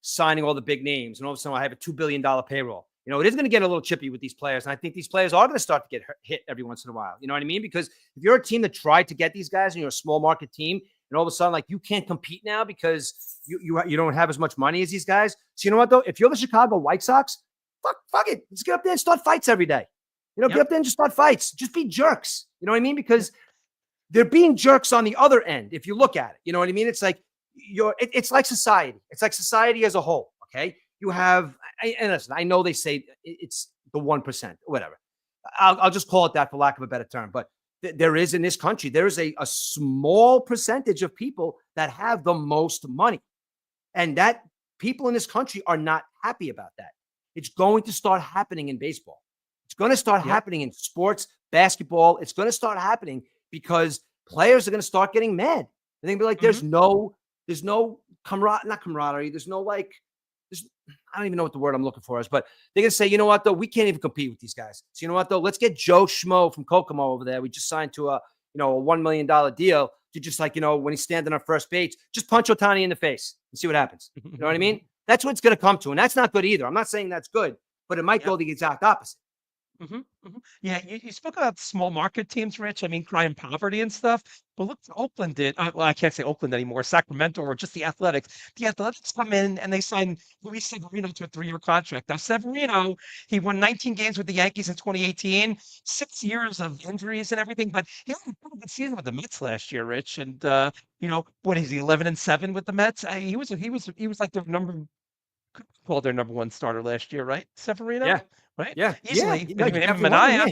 signing all the big names, and all of a sudden I have a $2 billion payroll. It is going to get a little chippy with these players, and I think these players are going to start to get hit every once in a while. You know what I mean? Because if you're a team that tried to get these guys, and you're a small market team, and all of a sudden, like, you can't compete now because you don't have as much money as these guys. So you know what though? If you're the Chicago White Sox, fuck it. Let's get up there and start fights every day. Get up there and just start fights. Just be jerks. You know what I mean? Because they're being jerks on the other end. If you look at it, you know what I mean? It's like it's like society. It's like society as a whole. Okay. You have, and listen, I know they say it's the 1%, whatever. I'll just call it that for lack of a better term. But there is in this country. There is a small percentage of people that have the most money. And that people in this country are not happy about that. It's going to start happening in baseball. It's going to start happening in sports, basketball. It's going to start happening because players are going to start getting mad. And they're going to be like, there's no not camaraderie. There's no I don't even know what the word I'm looking for is, but they're going to say, you know what, though, we can't even compete with these guys. So you know what, though, let's get Joe Schmo from Kokomo over there. We just signed to a $1 million deal to just when he's standing on first base, just punch Ohtani in the face and see what happens. You know what I mean? That's what it's going to come to. And that's not good either. I'm not saying that's good, but it might go the exact opposite. Yeah, you spoke about small market teams, Rich. I mean, crime, poverty, and stuff. But look what Oakland did. Well, I can't say Oakland anymore. Sacramento or just the Athletics. The Athletics come in and they sign Luis Severino to a 3-year contract. Now, Severino, he won 19 games with the Yankees in 2018, 6 years of injuries and everything. But he had a pretty good season with the Mets last year, Rich. And what is he? 11-7 with the Mets. He was like their number one starter last year, right? Severino. Yeah. Right? Yeah. Easily. No, Between him and him Mania.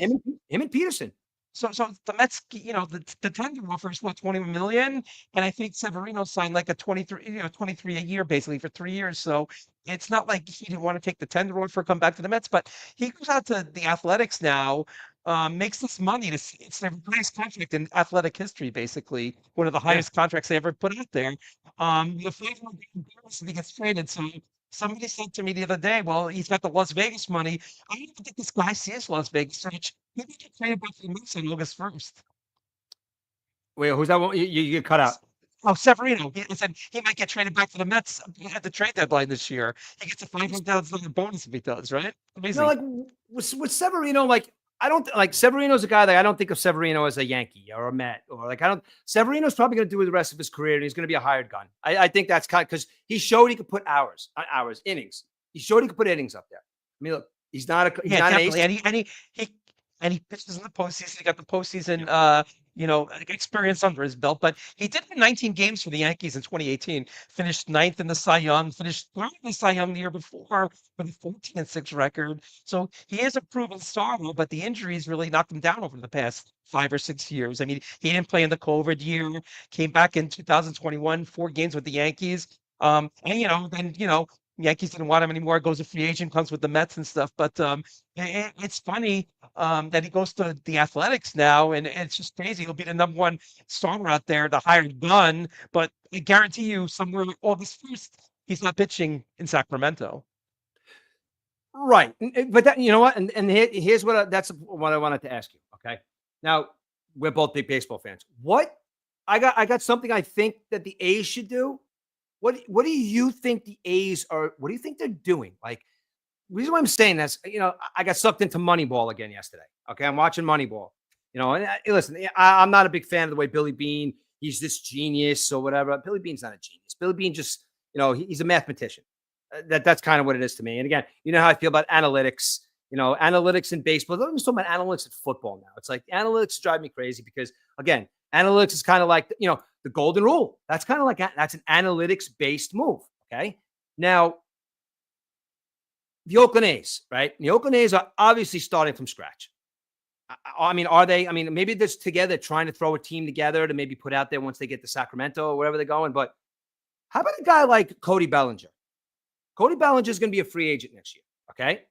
him and Peterson. So the Mets, the tender offer is what, 21 million, and I think Severino signed like a 23 a year basically for 3 years. So it's not like he didn't want to take the tender offer, come back to the Mets, but he goes out to the Athletics now, makes this money. It's their highest contract in athletic history, basically one of the highest contracts they ever put out there. The 500 if he gets traded. So somebody said to me the other day, well, he's got the Las Vegas money. I don't think this guy sees Las Vegas, Rich. He might get traded back to the Mets on August 1st. Wait, who's that one? You get cut out. Oh, Severino. He said he might get traded back to the Mets at the trade deadline this year. He gets a $500,000 bonus if he does, right? Amazing. With Severino, I don't like Severino's a guy that I don't think of Severino as a Yankee or a Met or Severino's probably going to do the rest of his career and he's going to be a hired gun. I think that's kind of because he showed he could put innings. He showed he could put innings up there. I mean, look, he's not an ace. And he pitches in the postseason. He got the postseason, experience under his belt. But he did win 19 games for the Yankees in 2018. Finished 9th in the Cy Young. Finished 3rd in the Cy Young the year before with a 14-6 record. So he is a proven starter, but the injuries really knocked him down over the past 5 or 6 years. I mean, he didn't play in the COVID year. Came back in 2021, 4 games with the Yankees. Yankees didn't want him anymore. Goes a free agent, comes with the Mets and stuff. But it's funny that he goes to the Athletics now, and it's just crazy. He'll be the number one starter out there, the hired gun. But I guarantee you, somewhere August 1st, he's not pitching in Sacramento. Right, but that, you know what? And here's that's what I wanted to ask you. Okay, now we're both big baseball fans. What I got something I think that the A's should do. What do you think the A's are? What do you think they're doing? The reason why I'm saying this, I got sucked into Moneyball again yesterday. Okay, I'm watching Moneyball. And listen, I'm not a big fan of the way Billy Beane. He's this genius or whatever. Billy Beane's not a genius. Billy Beane just, he's a mathematician. That's kind of what it is to me. And again, you know how I feel about analytics. Analytics in baseball. I'm just talking about analytics in football now. It's like analytics drive me crazy because again, analytics is kind of like the golden rule. That's kind of like that's an analytics-based move. Okay. Now, the Oakland A's, right? The Oakland A's are obviously starting from scratch. I mean, are they? I mean, maybe they're together trying to throw a team together to maybe put out there once they get to Sacramento or wherever they're going. But how about a guy like Cody Bellinger? Cody Bellinger is going to be a free agent next year. Okay.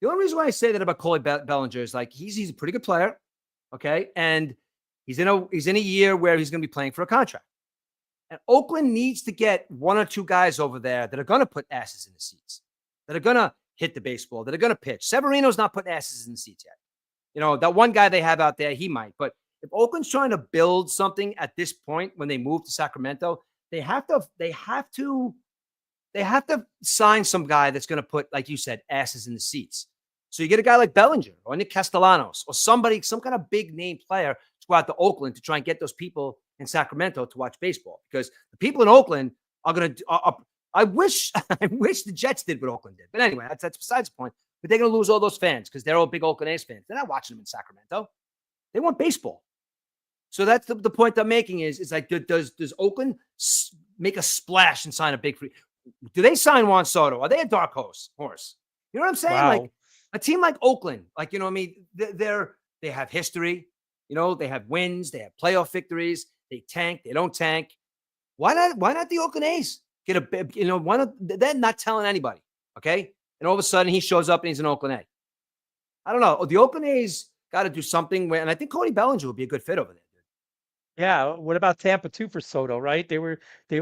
The only reason why I say that about Cody Bellinger is he's a pretty good player. Okay. And he's in a year where he's going to be playing for a contract. And Oakland needs to get 1 or 2 guys over there that are going to put asses in the seats, that are going to hit the baseball, that are going to pitch. Severino's not putting asses in the seats yet. That one guy they have out there, he might. But if Oakland's trying to build something at this point when they move to Sacramento, they have to sign some guy that's going to put, like you said, asses in the seats. So you get a guy like Bellinger or Nick Castellanos or some kind of big name player to go out to Oakland to try and get those people in Sacramento to watch baseball, because the people in Oakland are going to. I wish the Jets did what Oakland did, but anyway, that's besides the point. But they're going to lose all those fans because they're all big Oakland A's fans. They're not watching them in Sacramento. They want baseball. So that's the point I'm making is like, does Oakland make a splash and sign a big free? Do they sign Juan Soto? Are they a dark horse? You know what I'm saying? Wow. Like a team like Oakland, they have history. You know, they have wins, they have playoff victories, they tank, they don't tank. Why not the Oakland A's get a, you know, why not? They're not telling anybody, okay? And all of a sudden he shows up and he's an Oakland A. I don't know. The Oakland A's got to do something. And I think Cody Bellinger would be a good fit over there. Yeah, what about Tampa too for Soto, right? They were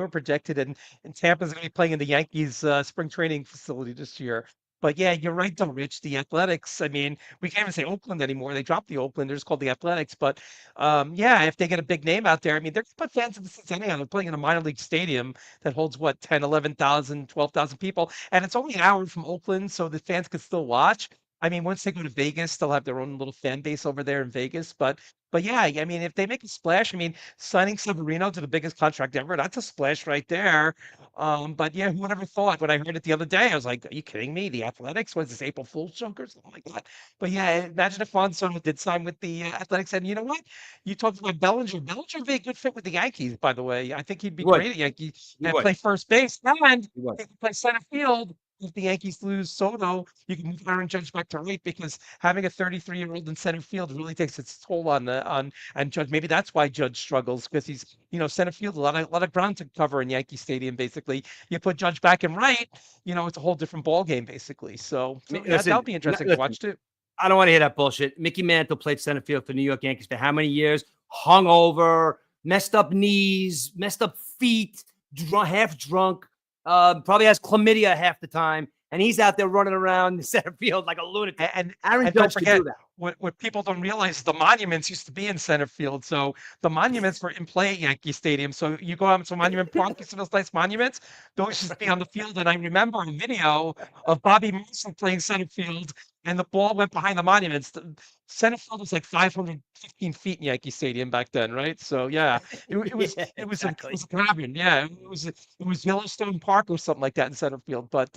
projected, and Tampa's going to be playing in the Yankees spring training facility this year. But yeah, you're right though, Rich. The Athletics. I mean, we can't even say Oakland anymore. They dropped the Oakland. They're just called the Athletics. But yeah, if they get a big name out there, I mean, they're going to put fans in the seats anyhow. They're playing in a minor league stadium that holds what 10, 11,000, 12,000 people, and it's only an hour from Oakland, so the fans could still watch. I mean, once they go to Vegas, they'll have their own little fan base over there in Vegas. But yeah, I mean, if they make a splash, I mean, signing Severino to the biggest contract ever, that's a splash right there. But yeah, who would ever thought? When I heard it the other day, I was like, "Are you kidding me? The Athletics was this April Fool's joke or something like that?" But yeah, imagine if Juan Soto did sign with the Athletics, and you know what? You talked about Bellinger. Bellinger would be a good fit with the Yankees, by the way. I think he'd be He would. great at Yankees He and would. play first base, and He would. he could play center field. If the Yankees lose Soto, you can move Aaron Judge back to right because having a 33-year-old in center field really takes its toll on the on and Judge. Maybe that's why Judge struggles because he's center field a lot of ground to cover in Yankee Stadium. Basically, you put Judge back in right, it's a whole different ball game basically. So yeah, Listen, that'll be interesting to watch too. I don't want to hear that bullshit. Mickey Mantle played center field for New York Yankees for how many years? Hung over, messed up knees, messed up feet, half drunk, probably has chlamydia half the time. And he's out there running around the center field like a lunatic. And Aaron don't Judge can forget do that. what people don't realize is the monuments used to be in center field. So the monuments were in play at Yankee Stadium. So you go out to Monument Park, you see those nice monuments. Those used to be on the field. And I remember a video of Bobby Marshall playing center field, and the ball went behind the monuments. The center field was like 515 feet in Yankee Stadium back then, right? So yeah, it was Yeah, it was exactly. it was a cabin. Yeah, it was Yellowstone Park or something like that in center field. But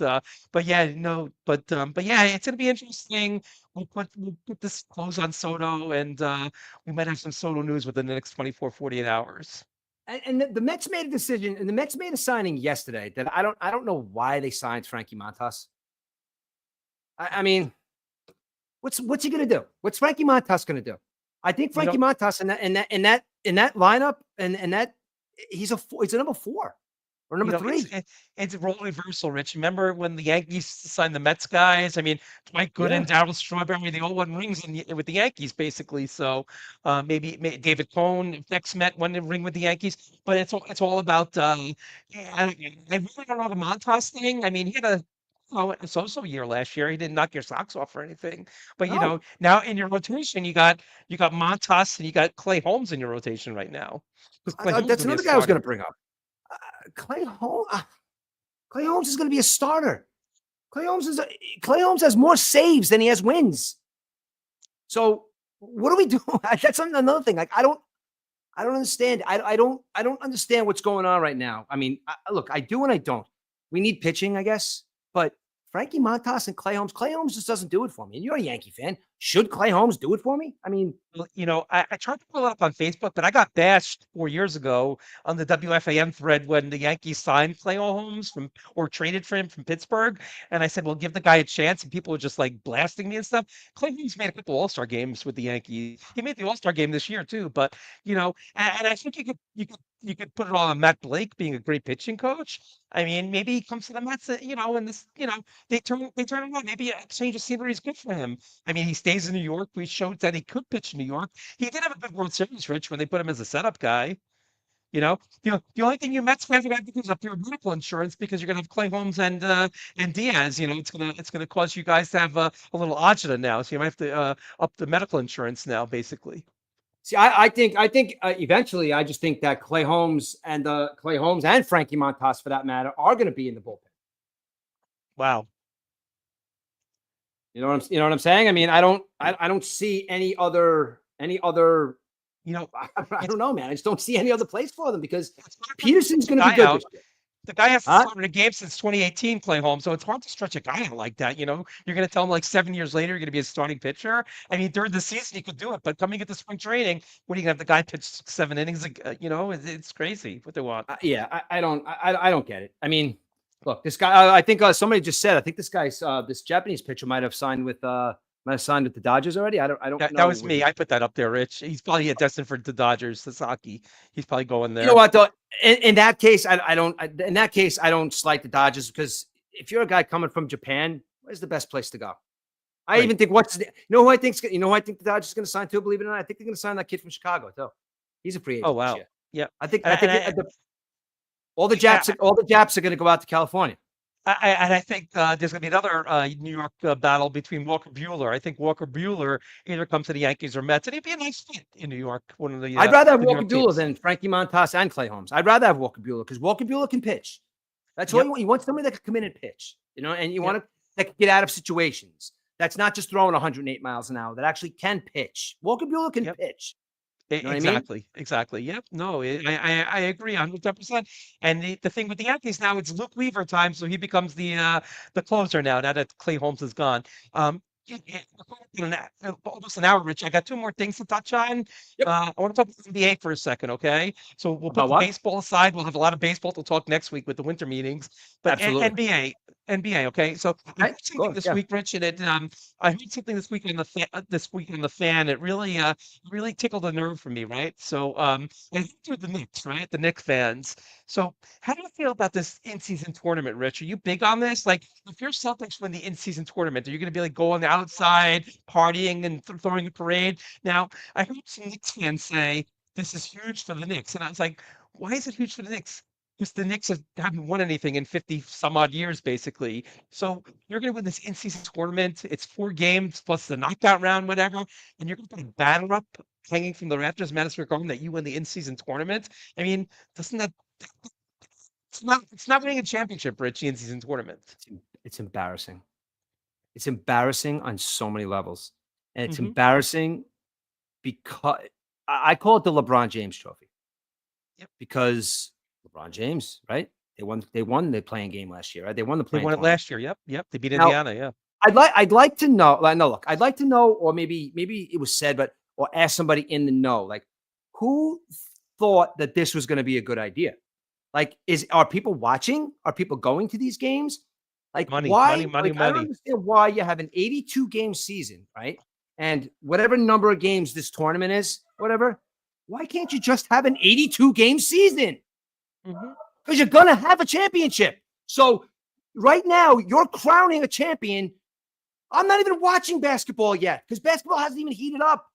yeah, no, but yeah, it's gonna be interesting. We'll put this close on Soto, and we might have some Soto news within the next 24, 48 hours. And the Mets made a decision, and the Mets made a signing yesterday that I don't know why they signed Frankie Montas. I mean, what's he gonna do? What's Frankie Montas gonna do? I think You Frankie know, Montas in that lineup and that he's a number 4 or number 3. it's a role reversal, Rich. Remember when the Yankees signed the Mets guys? I mean, Dwight Yeah. Gooden, Darryl Strawberry, they all won rings with the Yankees, basically. So maybe David Cohn, next Met, won a ring with the Yankees. But it's all about. Yeah, I really don't know the Montas thing. I mean, he had a so-so year last year. He didn't knock your socks off or anything. But No, now in your rotation, you got Montas and you got Clay Holmes in your rotation right now. Because Clay Holmes is that's gonna be a another guy I was gonna starter. bring up. Clay Holmes. Clay Holmes is gonna be a starter. Clay Holmes has more saves than he has wins. So what do we do? That's another thing. Like I don't understand. I don't understand what's going on right now. I mean, look, I do and I don't. We need pitching, I guess, but Frankie Montas and Clay Holmes just doesn't do it for me. And you're a Yankee fan. Should Clay Holmes do it for me? I mean, Well, I tried to pull it up on Facebook, but I got bashed 4 years ago on the WFAN thread when the Yankees signed Clay Holmes or traded for him from Pittsburgh. And I said, well, give the guy a chance. And people were just like blasting me and stuff. Clay Holmes made a couple All-Star games with the Yankees. He made the All-Star game this year too. But and I think you could put it all on Matt Blake being a great pitching coach. I mean, maybe he comes to the Mets, and this, they turn him on. Maybe a change of scenery is good for him. I mean, he stays in New York. We showed that he could pitch in New York. He did have a good World Series, Rich, when they put him as a setup guy. The only thing you Mets fans are gonna have to do is up your medical insurance because you're gonna have Clay Holmes and Diaz. It's gonna cause you guys to have a little agita now. So you might have to up the medical insurance now, basically. see, I think eventually, I just think that Clay Holmes and Frankie Montas, for that matter, are going to be in the bullpen. Wow. You know what I'm saying? I mean, I don't see any other. You know, I it's don't know, man. I just don't see any other place for them because it's hard to Peterson's stretch a going to be guy good out. this year. The guy hasn't Huh? started a game since 2018, Clay Holmes, so it's hard to stretch a guy out like that. You're going to tell him like 7 years later you're going to be a starting pitcher. I mean, during the season you could do it, but coming into spring training, what are you going to have the guy pitch 7 innings? It's crazy what they want. Yeah, I don't get it. I mean, look, this guy. I think somebody just said. I think this Japanese pitcher might have signed with Might have signed with the Dodgers already. I don't know. That was me. I put that up there, Rich. He's probably destined for the Dodgers. Sasaki. He's probably going there. You know what though? In that case, I don't. In that case, I don't slight the Dodgers because if you're a guy coming from Japan, where's the best place to go? I even think you know who I think the Dodgers are going to sign to? Believe it or not, I think they're going to sign that kid from Chicago too. He's a free agent. Oh wow. Yeah. I think all the Japs are going to go out to California. I think there's going to be another New York battle between Walker Buehler. I think Walker Buehler either comes to the Yankees or Mets, and he'd be a nice fit in New York. One of the I'd rather have Walker Buehler than Frankie Montas and Clay Holmes. I'd rather have Walker Buehler because Walker Buehler can pitch. That's all you want. You want somebody that can come in and pitch, and you want to that can get out of situations. That's not just throwing 108 miles an hour. That actually can pitch. Walker Buehler can pitch. You know Exactly. Yep. No, I agree 100%. And the thing with the Yankees now, it's Luke Weaver time, so he becomes the closer now that Clay Holmes is gone. Almost an hour, Rich. I got two more things to touch on. I want to talk about the NBA for a second, okay? So we'll put the baseball aside. We'll have a lot of baseball to talk next week with the winter meetings. But NBA, okay? So I heard something this week, Rich, and I heard something this week on the fan. It really tickled a nerve for me, right? So I think through the Knicks, right? The Knicks fans. So how do you feel about this in-season tournament, Rich? Are you big on this? Like, if your Celtics win the in-season tournament, are you going to be like going outside, partying, and throwing a parade? Now, I heard some Knicks fans say this is huge for the Knicks, and I was like, why is it huge for the Knicks? Because the Knicks haven't won anything in 50 some odd years, basically. So you're going to win this in-season tournament. It's 4 games plus the knockout round, whatever, and you're going to put a banner up hanging from the Raptors Madison Square Garden that you win the in-season tournament. I mean, doesn't that? It's not winning a championship, Rich, the in-season tournament. It's embarrassing. It's embarrassing on so many levels, and it's embarrassing because I call it the LeBron James Trophy. Yep. Because LeBron James, right? They won the playing game last year, right? They won the playing. They won it last year. Yep. They beat Indiana. Yeah. I'd like to know. No, look, I'd like to know, or maybe it was said, or ask somebody in the know, like, who thought that this was going to be a good idea? Like, are people watching? Are people going to these games? Like, why? I don't understand why you have an 82 game season, right? And whatever number of games this tournament is, whatever. Why can't you just have an 82 game season? Because you're going to have a championship. So right now, you're crowning a champion. I'm not even watching basketball yet because basketball hasn't even heated up.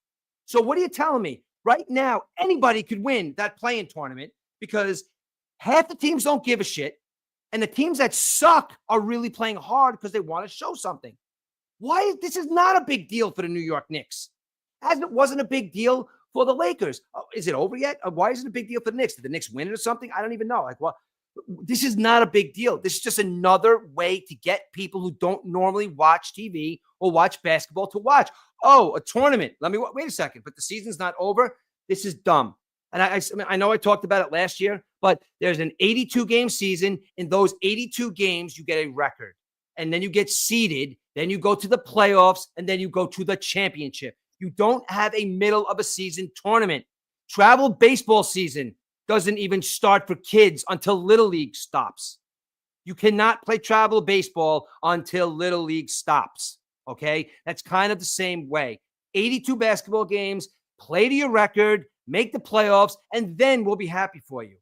So what are you telling me? Right now, anybody could win that play-in tournament because half the teams don't give a shit. And the teams that suck are really playing hard because they want to show something. Why? This is not a big deal for the New York Knicks. As it wasn't a big deal for the Lakers. Is it over yet? Why is it a big deal for the Knicks? Did the Knicks win it or something? I don't even know. Like, well, this is not a big deal. This is just another way to get people who don't normally watch TV or watch basketball to watch. Oh, a tournament. Wait a second, but the season's not over. This is dumb. And I know I talked about it last year, but there's an 82 game season. In those 82 games, you get a record and then you get seeded. Then you go to the playoffs and then you go to the championship. You don't have a middle of a season tournament. Travel baseball season doesn't even start for kids until Little League stops. You cannot play travel baseball until Little League stops. Okay? That's kind of the same way. 82 basketball games, play to your record, make the playoffs, and then we'll be happy for you.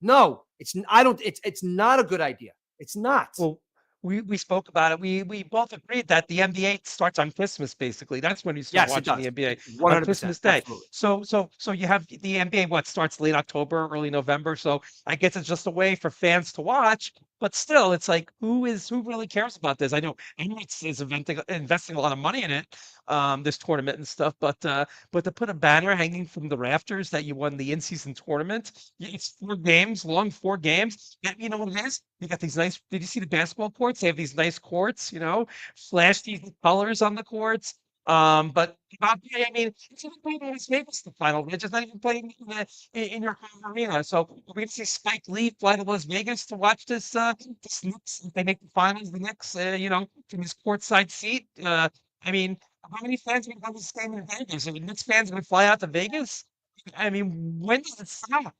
No, it's not a good idea. It's not. Well, we spoke about it. We both agreed that the NBA starts on Christmas, basically. That's when you start watching the NBA 100%, on Christmas Day. Absolutely. So you have the NBA, starts late October, early November. So I guess it's just a way for fans to watch. But still, it's like, who really cares about this? I know Emirates is investing a lot of money in it, this tournament and stuff. But to put a banner hanging from the rafters that you won the in-season tournament, it's 4 games, long 4 games. You know what it is? You got these nice. Did you see the basketball courts? They have these nice courts, flashy colors on the courts. But I mean, it's even playing in Las Vegas, the final. They're just not even playing in your home arena. So we're going to see Spike Lee fly to Las Vegas to watch this Knicks. If they make the finals, the Knicks, from his courtside seat. I mean, how many fans are going to have this game in Vegas? Are the Knicks fans going to fly out to Vegas? I mean, when does it stop?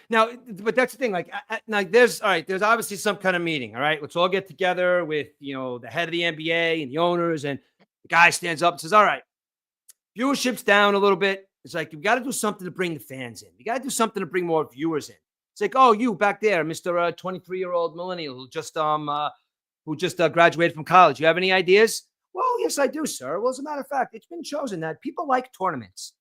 Now, but that's the thing. Like, now there's obviously some kind of meeting. All right, let's all get together with the head of the NBA and the owners, and The guy stands up and says, all right, viewership's down a little bit. It's like, you got to do something to bring the fans in. You got to do something to bring more viewers in. It's like, oh, you back there, Mr. 23-year-old millennial who just graduated from college. You have any ideas? Well, yes, I do, sir. Well, as a matter of fact, it's been chosen that people like tournaments.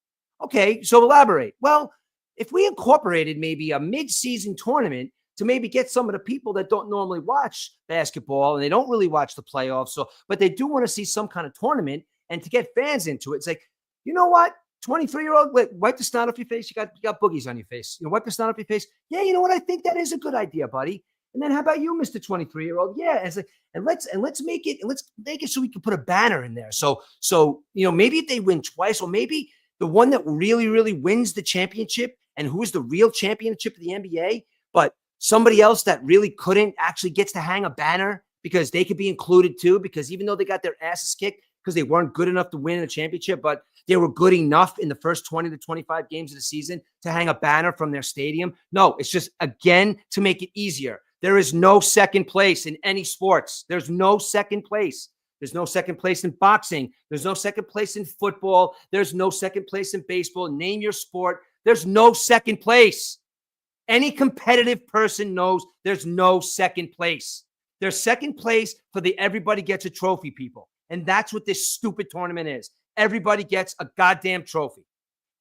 Okay, so elaborate. Well, if we incorporated maybe a mid-season tournament to maybe get some of the people that don't normally watch basketball and they don't really watch the playoffs, but they do want to see some kind of tournament and to get fans into it. It's like, you know what? 23-year-old, wipe the snot off your face. You got boogies on your face. Wipe the snot off your face. Yeah, you know what? I think that is a good idea, buddy. And then how about you, Mr. 23-year-old? Yeah, and let's make it so we can put a banner in there. So maybe if they win twice, or maybe the one that really, really wins the championship and who is the real championship of the NBA, but somebody else that really couldn't actually gets to hang a banner because they could be included too, because even though they got their asses kicked because they weren't good enough to win a championship, but they were good enough in the first 20 to 25 games of the season to hang a banner from their stadium. No, it's just, again, to make it easier. There is no second place in any sports. There's no second place. There's no second place in boxing. There's no second place in football. There's no second place in baseball. Name your sport. There's no second place. Any competitive person knows there's no second place. There's second place for the everybody gets a trophy people. And that's what this stupid tournament is. Everybody gets a goddamn trophy.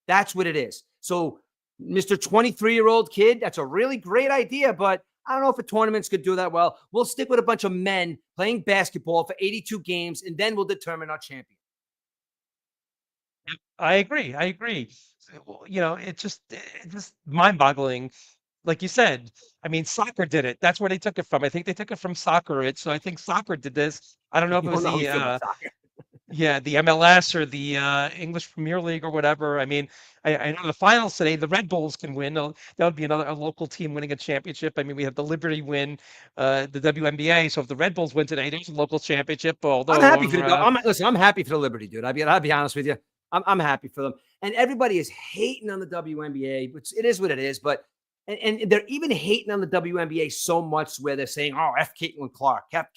That's what it is. So, Mr. 23-year-old kid, that's a really great idea, but I don't know if a tournament's could do that well. We'll stick with a bunch of men playing basketball for 82 games, and then we'll determine our champion. I agree. It's just mind-boggling. Like you said, I mean, soccer did it. That's where they took it from. I think they took it from soccer. So I think soccer did this. I don't know if it was the MLS or the English Premier League or whatever. I mean, I know the finals today, the Red Bulls can win. That would be a local team winning a championship. I mean, we have the Liberty win the WNBA. So if the Red Bulls win today, there's a local championship. Although I'm happy for I'm happy for the Liberty, dude. I'll be honest with you. I'm happy for them. And everybody is hating on the WNBA, which it is what it is. But and they're even hating on the WNBA so much where they're saying, oh, F Caitlin Clark. That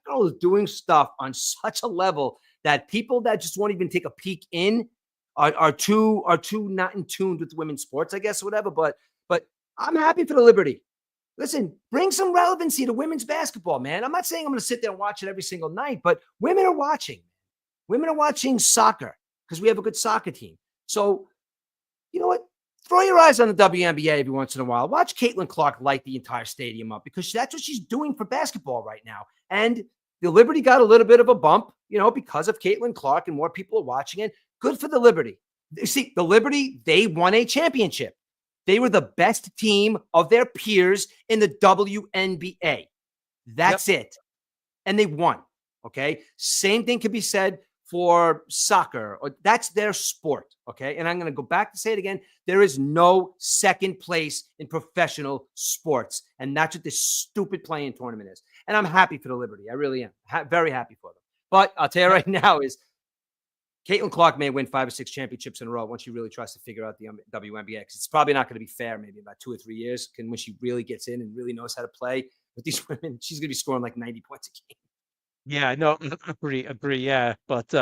girl is doing stuff on such a level that people that just won't even take a peek in are too not in tune with women's sports, I guess, whatever. But I'm happy for the Liberty. Listen, bring some relevancy to women's basketball, man. I'm not saying I'm going to sit there and watch it every single night, but women are watching. Women are watching soccer because we have a good soccer team. So, you know what? Throw your eyes on the WNBA every once in a while. Watch Caitlin Clark light the entire stadium up because that's what she's doing for basketball right now. And the Liberty got a little bit of a bump, because of Caitlin Clark and more people are watching it. Good for the Liberty. See, the Liberty, they won a championship. They were the best team of their peers in the WNBA. That's it. And they won. Okay. Same thing can be said for soccer, or that's their sport. Okay. And I'm going to go back to say it again. There is no second place in professional sports. And that's what this stupid playing tournament is. And I'm happy for the Liberty. I really am. Very happy for them. But I'll tell you right now is Caitlin Clark may win 5 or 6 championships in a row once she really tries to figure out the WNBA. Because it's probably not going to be fair, maybe about 2 or 3 years. And when she really gets in and really knows how to play with these women, she's going to be scoring like 90 points a game. Yeah, no, agree. Yeah, but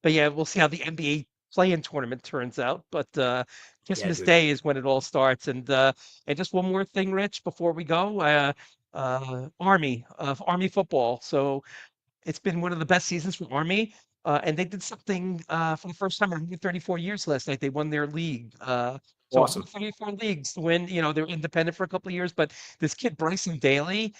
yeah, we'll see how the NBA play-in tournament turns out. But Christmas Day is when it all starts. And just one more thing, Rich, before we go, Army football. So it's been one of the best seasons for Army. And they did something for the first time in 134 years last night. They won their league. So Awesome. 34 leagues to win. They're independent for a couple of years. But this kid Bryson Daly,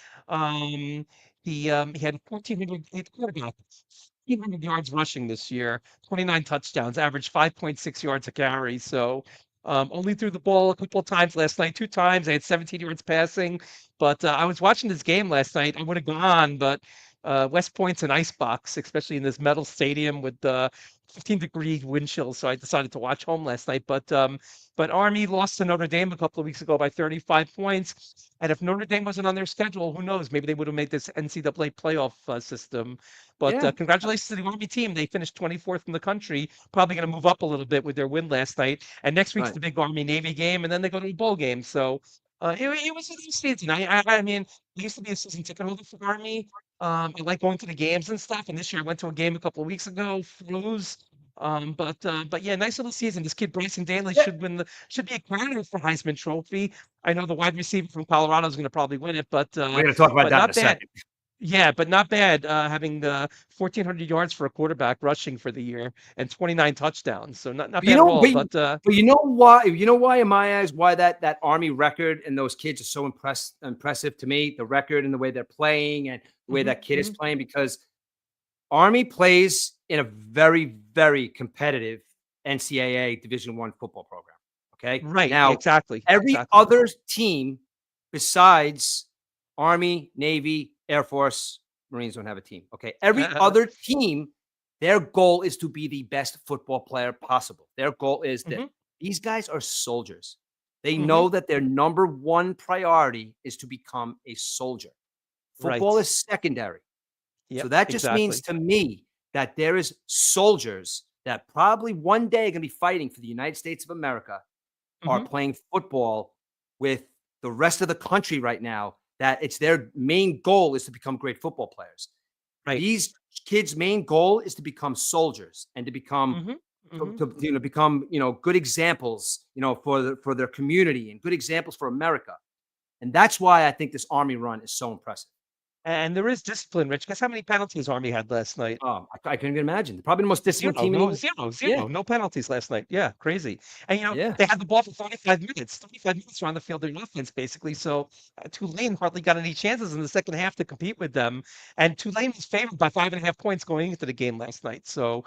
he had 1,400 yards rushing this year, 29 touchdowns, averaged 5.6 yards a carry. So only threw the ball a couple of times last night, 2 times. I had 17 yards passing. But I was watching this game last night. I would have gone, but West Point's an ice box, especially in this metal stadium with 15-degree wind chills. So I decided to watch home last night. But Army lost to Notre Dame a couple of weeks ago by 35 points. And if Notre Dame wasn't on their schedule, who knows? Maybe they would have made this NCAA playoff system. But congratulations to the Army team. They finished 24th in the country. Probably going to move up a little bit with their win last night. And next week's the big Army-Navy game, and then they go to a bowl game. So it was a good season. I mean, I used to be a season ticket holder for Army. I like going to the games and stuff. And this year I went to a game a couple of weeks ago, froze. But yeah, nice little season. This kid Bryson Daly Yeah, should be a candidate for Heisman Trophy. I know the wide receiver from Colorado is going to probably win it, we're going to talk about that in not a bad. second. Yeah, but not bad. Having 1,400 yards for a quarterback rushing for the year and 29 touchdowns, so not But you bad at know, all. but, But but you know why? You know why, in my eyes, why that Army record and those kids are so impressive to me. The record and the way they're playing and the way mhm, that kid is mhm. playing, because Army plays in a very, very competitive NCAA Division I football program. Okay. Right, Now, exactly, every exactly. other team besides Army, Navy, Air Force, Marines don't have a team. Okay. Every other team, their goal is to be the best football player possible. Their goal is that Mhm, these guys are soldiers. They mhm. know that their number one priority is to become a soldier. Football Right. is secondary. So Yep, that just means exactly. to me that there is soldiers that probably one day are going to be fighting for the United States of America, are Mhm. playing football with the rest of the country right now, that it's their main goal is to become great football players. Right. These kids' main goal is to become soldiers and to become Mhm, to, mhm. to become good examples for their community and good examples for America. And that's why I think this Army run is so impressive. And there is discipline, Rich. Guess how many penalties Army had last night? I couldn't even imagine. Probably the most disciplined team in the. Yeah, No penalties last night. Yeah, crazy. And yeah. they had the ball for 35 minutes. 35 minutes around the field in offense, basically. So Tulane hardly got any chances in the second half to compete with them. And Tulane was favored by 5.5 points going into the game last night. So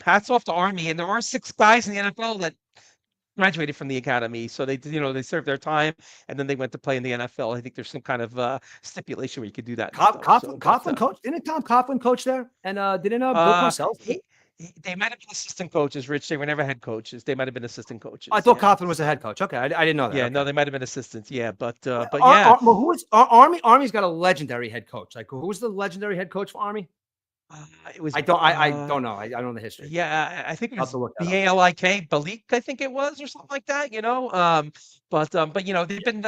hats off to Army. And there are 6 guys in the NFL that graduated from the academy. So they served their time and then they went to play in the NFL. I think there's some kind of stipulation where you could do that and stuff. So, but Coughlin coach, didn't Tom Coughlin coach there? And didn't Bill Uh, Parcells? they might have been assistant coaches, Rich. They were never head coaches. They might have been assistant I coaches. thought Yeah. Coughlin was a head coach. Okay, I didn't know that. Yeah. No, Okay. they might have been assistants. Yeah. But yeah, Well, who is Army? Army's got a legendary head coach. Like, who's the legendary head coach for Army? uh, it was, I don't know. I don't know the history. yeah, I think it I'll have was to look that up. Balik, I think it was, or something like that. But they've been,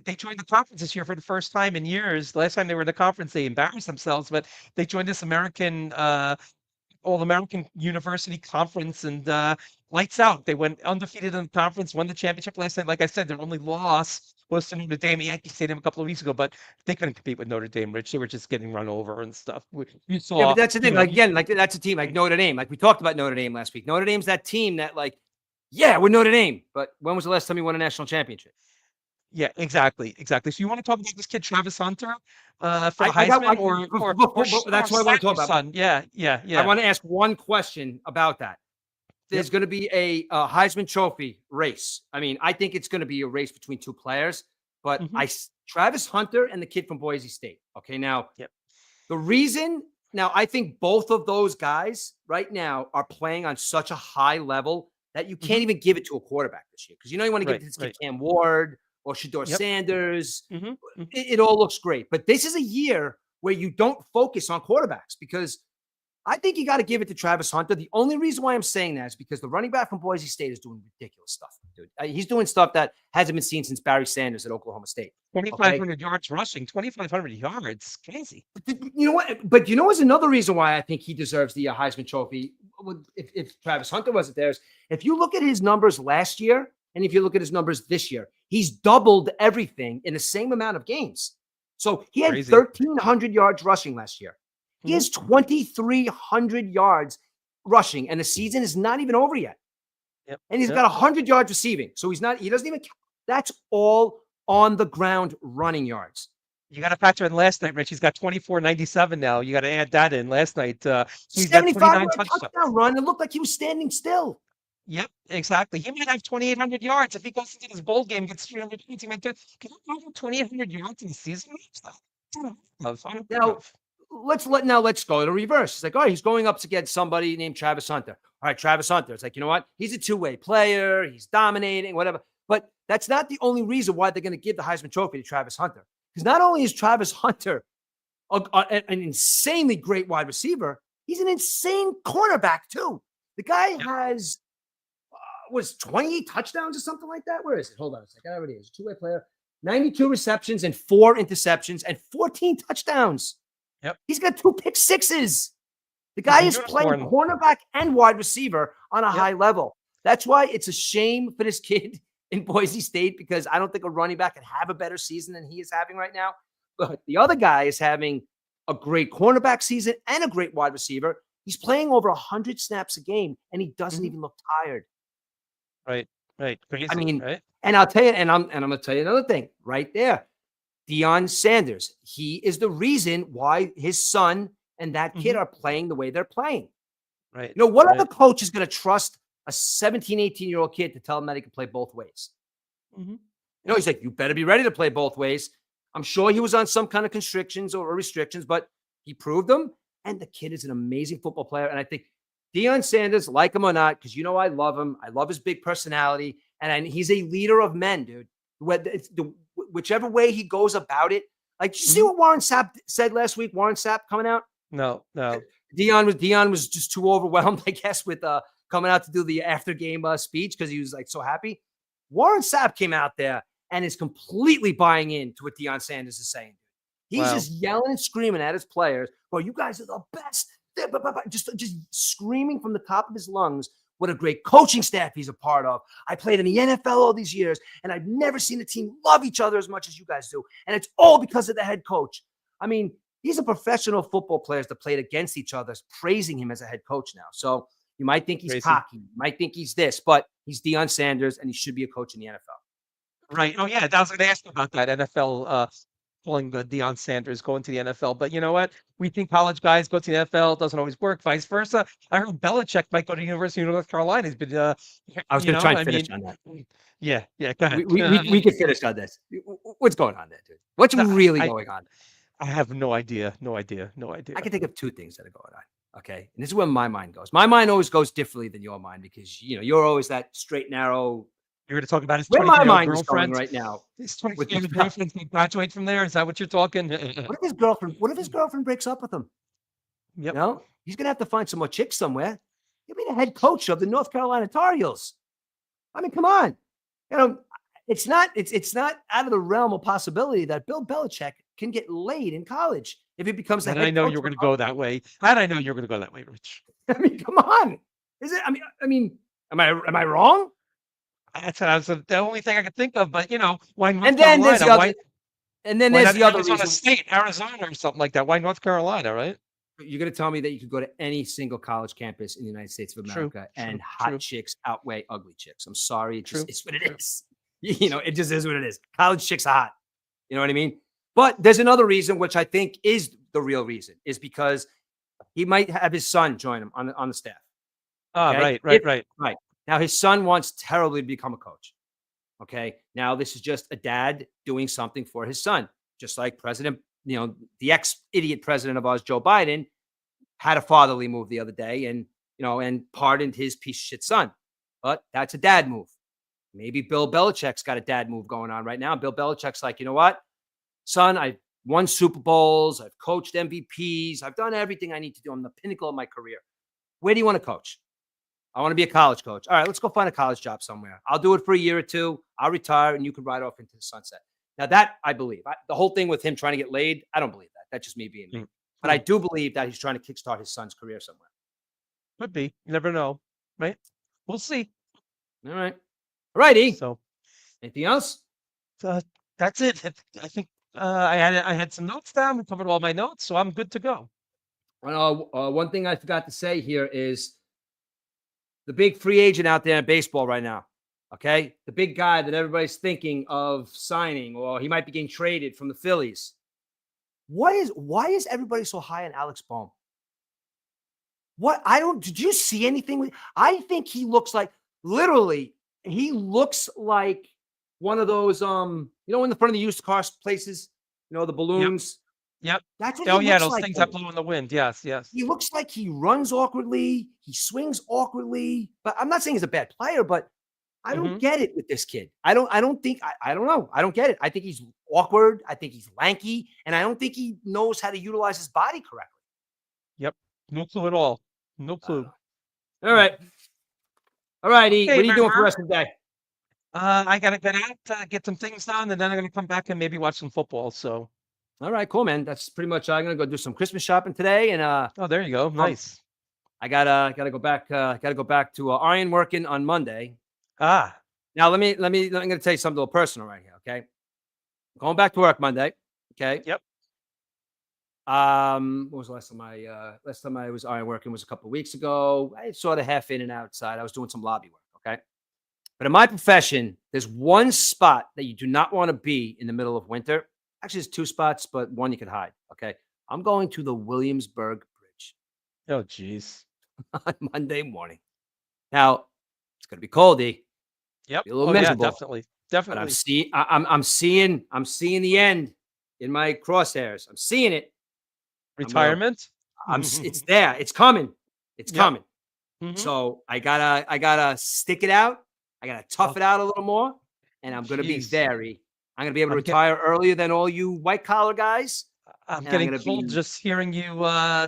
they joined the conference this year for the first time in years. Last time they were in the conference, they embarrassed themselves, but they joined this All-American University Conference and lights out. They went undefeated in the conference, won the championship last night. Like I said, their only loss was to Notre Dame at Yankee Stadium a couple of weeks ago, but they couldn't compete with Notre Dame, Rich. They were just getting run over and stuff. You Yeah, saw, but that's the thing. Like again, like that's a team like Notre Dame. Like we talked about Notre Dame last week. Notre Dame's that team that yeah, we're Notre Dame. But when was the last time you won a national championship? yeah, exactly, exactly. So you want to talk about this kid Travis Hunter for the I got. Heisman, or That's what I want to talk Snyder's about. son? Yeah, yeah, I yeah. want to ask one question about that. Yep. There's going to be a Heisman Trophy race. I mean, I think it's going to be a race between two players, but Hmm. Travis Hunter and the kid from Boise State. Okay, now Yep. the reason now I think both of those guys right now are playing on such a high level that you can't Hmm. even give it to a quarterback this year because you want to give it Right, to this kid right. Cam Ward or Shador Yep. Sanders. Hmm. It all looks great, but this is a year where you don't focus on quarterbacks because I think you got to give it to Travis Hunter. The only reason why I'm saying that is because the running back from Boise State is doing ridiculous stuff, dude. He's doing stuff that hasn't been seen since Barry Sanders at Oklahoma State. Okay. 2,500 yards rushing, 2,500 yards. Crazy. You know what? But you know what's another reason why I think he deserves the Heisman Trophy if Travis Hunter wasn't there? If you look at his numbers last year and if you look at his numbers this year, he's doubled everything in the same amount of games. So he had Crazy. 1,300 yards rushing last year. He Mhm. has 2,300 yards rushing, and the season is not even over yet. Yep. And he's Yep. got 100 yards receiving. So he doesn't even, that's all on the ground running yards. You got to factor in last night, Rich. He's got 24.97 now. You got to add that in last night. So he's got 29 75-yard touchdowns. touchdown run. It looked like he was standing still. Yep, exactly. He might have 2,800 yards. If he goes into this bowl game, gets 300 points, he might do. Can you imagine 2,800 yards in a season? I don't Now, know. let's go to reverse. It's like, all right, he's going up against somebody named Travis Hunter. All right, Travis Hunter. It's like, you know what? He's a two-way player. He's dominating, whatever. But that's not the only reason why they're going to give the Heisman Trophy to Travis Hunter. Because not only is Travis Hunter an insanely great wide receiver, he's an insane cornerback too. The guy has was 28 touchdowns or something like that. Where is it? Hold on a second. There it is. Two-way player. 92 receptions and 4 interceptions and 14 touchdowns. Yep. He's got 2 pick sixes. The guy is playing cornerback and wide receiver on a high level. That's why it's a shame for this kid in Boise State, because I don't think a running back can have a better season than he is having right now. But the other guy is having a great cornerback season and a great wide receiver. He's playing over 100 snaps a game, and he doesn't even look tired. Right. Crazy, I mean, right? And I'll tell you, and I'm going to tell you another thing right there. Deion Sanders, he is the reason why his son and that kid are playing the way they're playing. Right. You know, what other coach is going to trust a 17, 18-year-old kid to tell him that he can play both ways? You know, he's like, you better be ready to play both ways. I'm sure he was on some kind of constrictions or restrictions, but he proved them. And the kid is an amazing football player. And I think Deion Sanders, like him or not, because you know I love him. I love his big personality. And he's a leader of men, dude. Whichever way he goes about it. Like, did you see what Warren Sapp said last week? Warren Sapp coming out? No. Deion was just too overwhelmed, I guess, with coming out to do the after game speech because he was like so happy. Warren Sapp came out there and is completely buying into what Deion Sanders is saying. He's just yelling and screaming at his players. Well, you guys are the best. Just screaming from the top of his lungs what a great coaching staff he's a part of. I played in the NFL all these years, and I've never seen a team love each other as much as you guys do. And it's all because of the head coach. I mean, these are professional football players that played against each other, praising him as a head coach now. So you might think he's cocky. You might think he's this, but he's Deion Sanders, and he should be a coach in the NFL. Right. Oh, yeah. I was going to ask you about that NFL pulling the Deion Sanders going to the NFL. But you know what? We think college guys go to the NFL. It doesn't always work. Vice versa. I heard Belichick might go to the University of North Carolina. He's been, I was going to try and finish on that. Yeah. Go ahead. We can finish on this. What's going on there, dude? What's really going on? I have no idea. I can think of 2 things that are going on. Okay. And this is where my mind goes. My mind always goes differently than your mind because, you know, you're always that straight, narrow. You're going to talk about his where my mind girlfriend is going right now. His 20-year-old girlfriend can graduate from there. Is that what you're talking? What if his girlfriend breaks up with him? Yep. You know, he's going to have to find some more chicks somewhere. He'll be the head coach of the North Carolina Tar Heels. I mean, come on. You know, it's not out of the realm of possibility that Bill Belichick can get laid in college if he becomes the head coach. I know you're going to go that way. I know you're going to go that way, Rich. I mean, come on. Is it? I mean, am I wrong? That's the only thing I could think of. But you know, why North and then Carolina? There's the other, and then there's the other Arizona reason. State, Arizona, or something like that. Why North Carolina? Right? You're going to tell me that you could go to any single college campus in the United States of America and hot chicks outweigh ugly chicks. I'm sorry. It's what it is. You know, it just is what it is. College chicks are hot. You know what I mean? But there's another reason, which I think is the real reason, is because he might have his son join him on the staff. Okay? Right. Now, his son wants terribly to become a coach. Okay. Now, this is just a dad doing something for his son, just like the ex-idiot president of ours, Joe Biden, had a fatherly move the other day and pardoned his piece of shit son. But that's a dad move. Maybe Bill Belichick's got a dad move going on right now. Bill Belichick's like, you know what, son, I've won Super Bowls. I've coached MVPs. I've done everything I need to do. I'm the pinnacle of my career. Where do you want to coach? I want to be a college coach. All right, let's go find a college job somewhere. I'll do it for a year or 2. I'll retire, and you can ride off into the sunset. Now, that I believe. The whole thing with him trying to get laid, I don't believe that. That's just me being me. But I do believe that he's trying to kickstart his son's career somewhere. Could be. You never know, right? We'll see. All right. All righty. So, anything else? That's it. I think I had some notes down. We covered all my notes, so I'm good to go. One thing I forgot to say here is the big free agent out there in baseball right now. Okay, the big guy that everybody's thinking of signing, or he might be getting traded from the Phillies. Why is everybody so high on Alex Bohm? Did you see anything? I think he looks like, literally, he looks like one of those, in the front of the used car places, the balloons. Yep. That's what he looks those like, things that blew in the wind. Yes. He looks like he runs awkwardly. He swings awkwardly. But I'm not saying he's a bad player, but I don't get it with this kid. I don't know. I don't get it. I think he's awkward. I think he's lanky. And I don't think he knows how to utilize his body correctly. Yep. No clue at all. No clue. All right. All righty. What are you doing for the rest of the day? I gotta get out, get some things done, and then I'm gonna come back and maybe watch some football. So, All right, cool, man. That's pretty much. I'm gonna go do some Christmas shopping today, and oh, there you go. Nice. I gotta go back. Gotta go back to iron working on Monday. Ah, Now I'm gonna tell you something a little personal right here. Okay, going back to work Monday. Okay. yep. What was the last time I was iron working was a couple of weeks ago. I sort of half in and outside. I was doing some lobby work. Okay. But in my profession, there's one spot that you do not want to be in the middle of winter. Actually, there's two spots, but one you could hide. Okay. I'm going to the Williamsburg Bridge Oh, geez. on Monday morning. Now, it's going to be cold, Yep. be a little Oh, yeah, miserable. definitely. But Definitely. I'm seeing the end in my crosshairs. I'm seeing it. Retirement? It's there. It's coming. It's Yep. coming. Mhm. So I gotta stick it out. I gotta tough it out a little more, and I'm gonna be Jeez. I'm gonna be able to I'm get retire earlier than all you white collar guys. I'm And I'm getting gonna cold be just hearing you,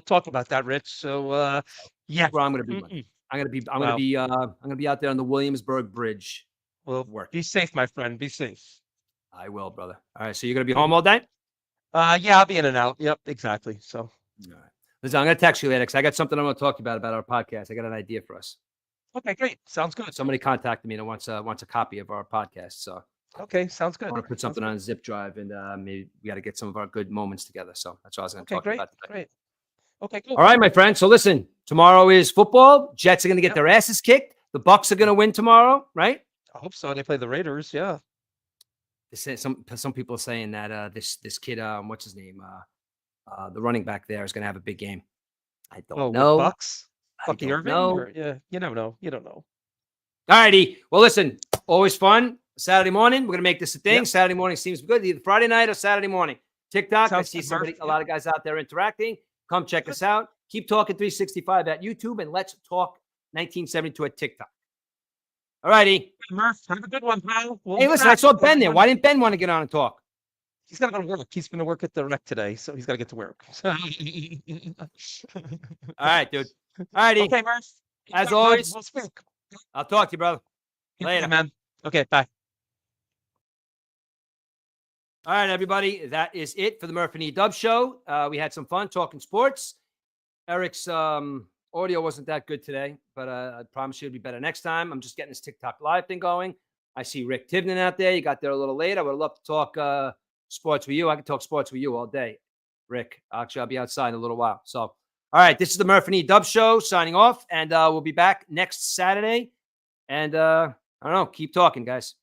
talk about that, Rich. So, yeah. where I'm gonna be. Mm-mm. Wow. I'm gonna be out there on the Williamsburg Bridge Well, working. be safe, my friend. Be safe. I will, brother. All right. So you're gonna be home all day? Yeah, I'll be in and out. Yep, exactly. So, All right. Listen, I'm gonna text you later because I got something I want to talk to you about our podcast. I got an idea for us. okay, great. Sounds good. Somebody contacted me and wants a copy of our podcast. So Okay, sounds I good. want to put Sounds something good. on a zip drive, and maybe we got to get some of our good moments together. So that's what I was going to Okay, talk to you great. about today. Great. Okay, cool. All right, my friend. So listen, tomorrow is football. Jets are going to get Yep. their asses kicked. The Bucks are going to win tomorrow, right? I hope so. They play the Raiders. Yeah. Some people are saying that this kid, what's his name, the running back there is going to have a big game. I Oh, don't with know. Bucks? I Bucky don't Irving? know. Or, yeah, you never know. You don't know. All righty. Well, listen, always fun. Saturday morning, we're going to make this a thing. Yep. Saturday morning seems good. Either Friday night or Saturday morning. TikTok, I Sounds see good, Murph. a lot of guys out there interacting. Come check us out. Keep Talking 365 at YouTube, and let's talk 1972 at TikTok. All righty. Murph, have a good one, pal. We'll Hey, be listen, I back. saw Ben there. Why didn't Ben want to get on and talk? He's got to go to work. He's going to work at the rec today, so he's got to get to work. All right, dude. All righty. Okay, Murph. As always, we'll speak. I'll talk to you, brother. Later, man. Okay, bye. All right, everybody. That is it for the Murf and Edubbs show. We had some fun talking sports. Eric's audio wasn't that good today, but I promise you it'll be better next time. I'm just getting this TikTok live thing going. I see Rick Tivnan out there. You got there a little late. I would love to talk sports with you. I could talk sports with you all day, Rick. Actually, I'll be outside in a little while. So, all right, this is the Murf and Edubbs show signing off, and we'll be back next Saturday. And I don't know, keep talking, guys.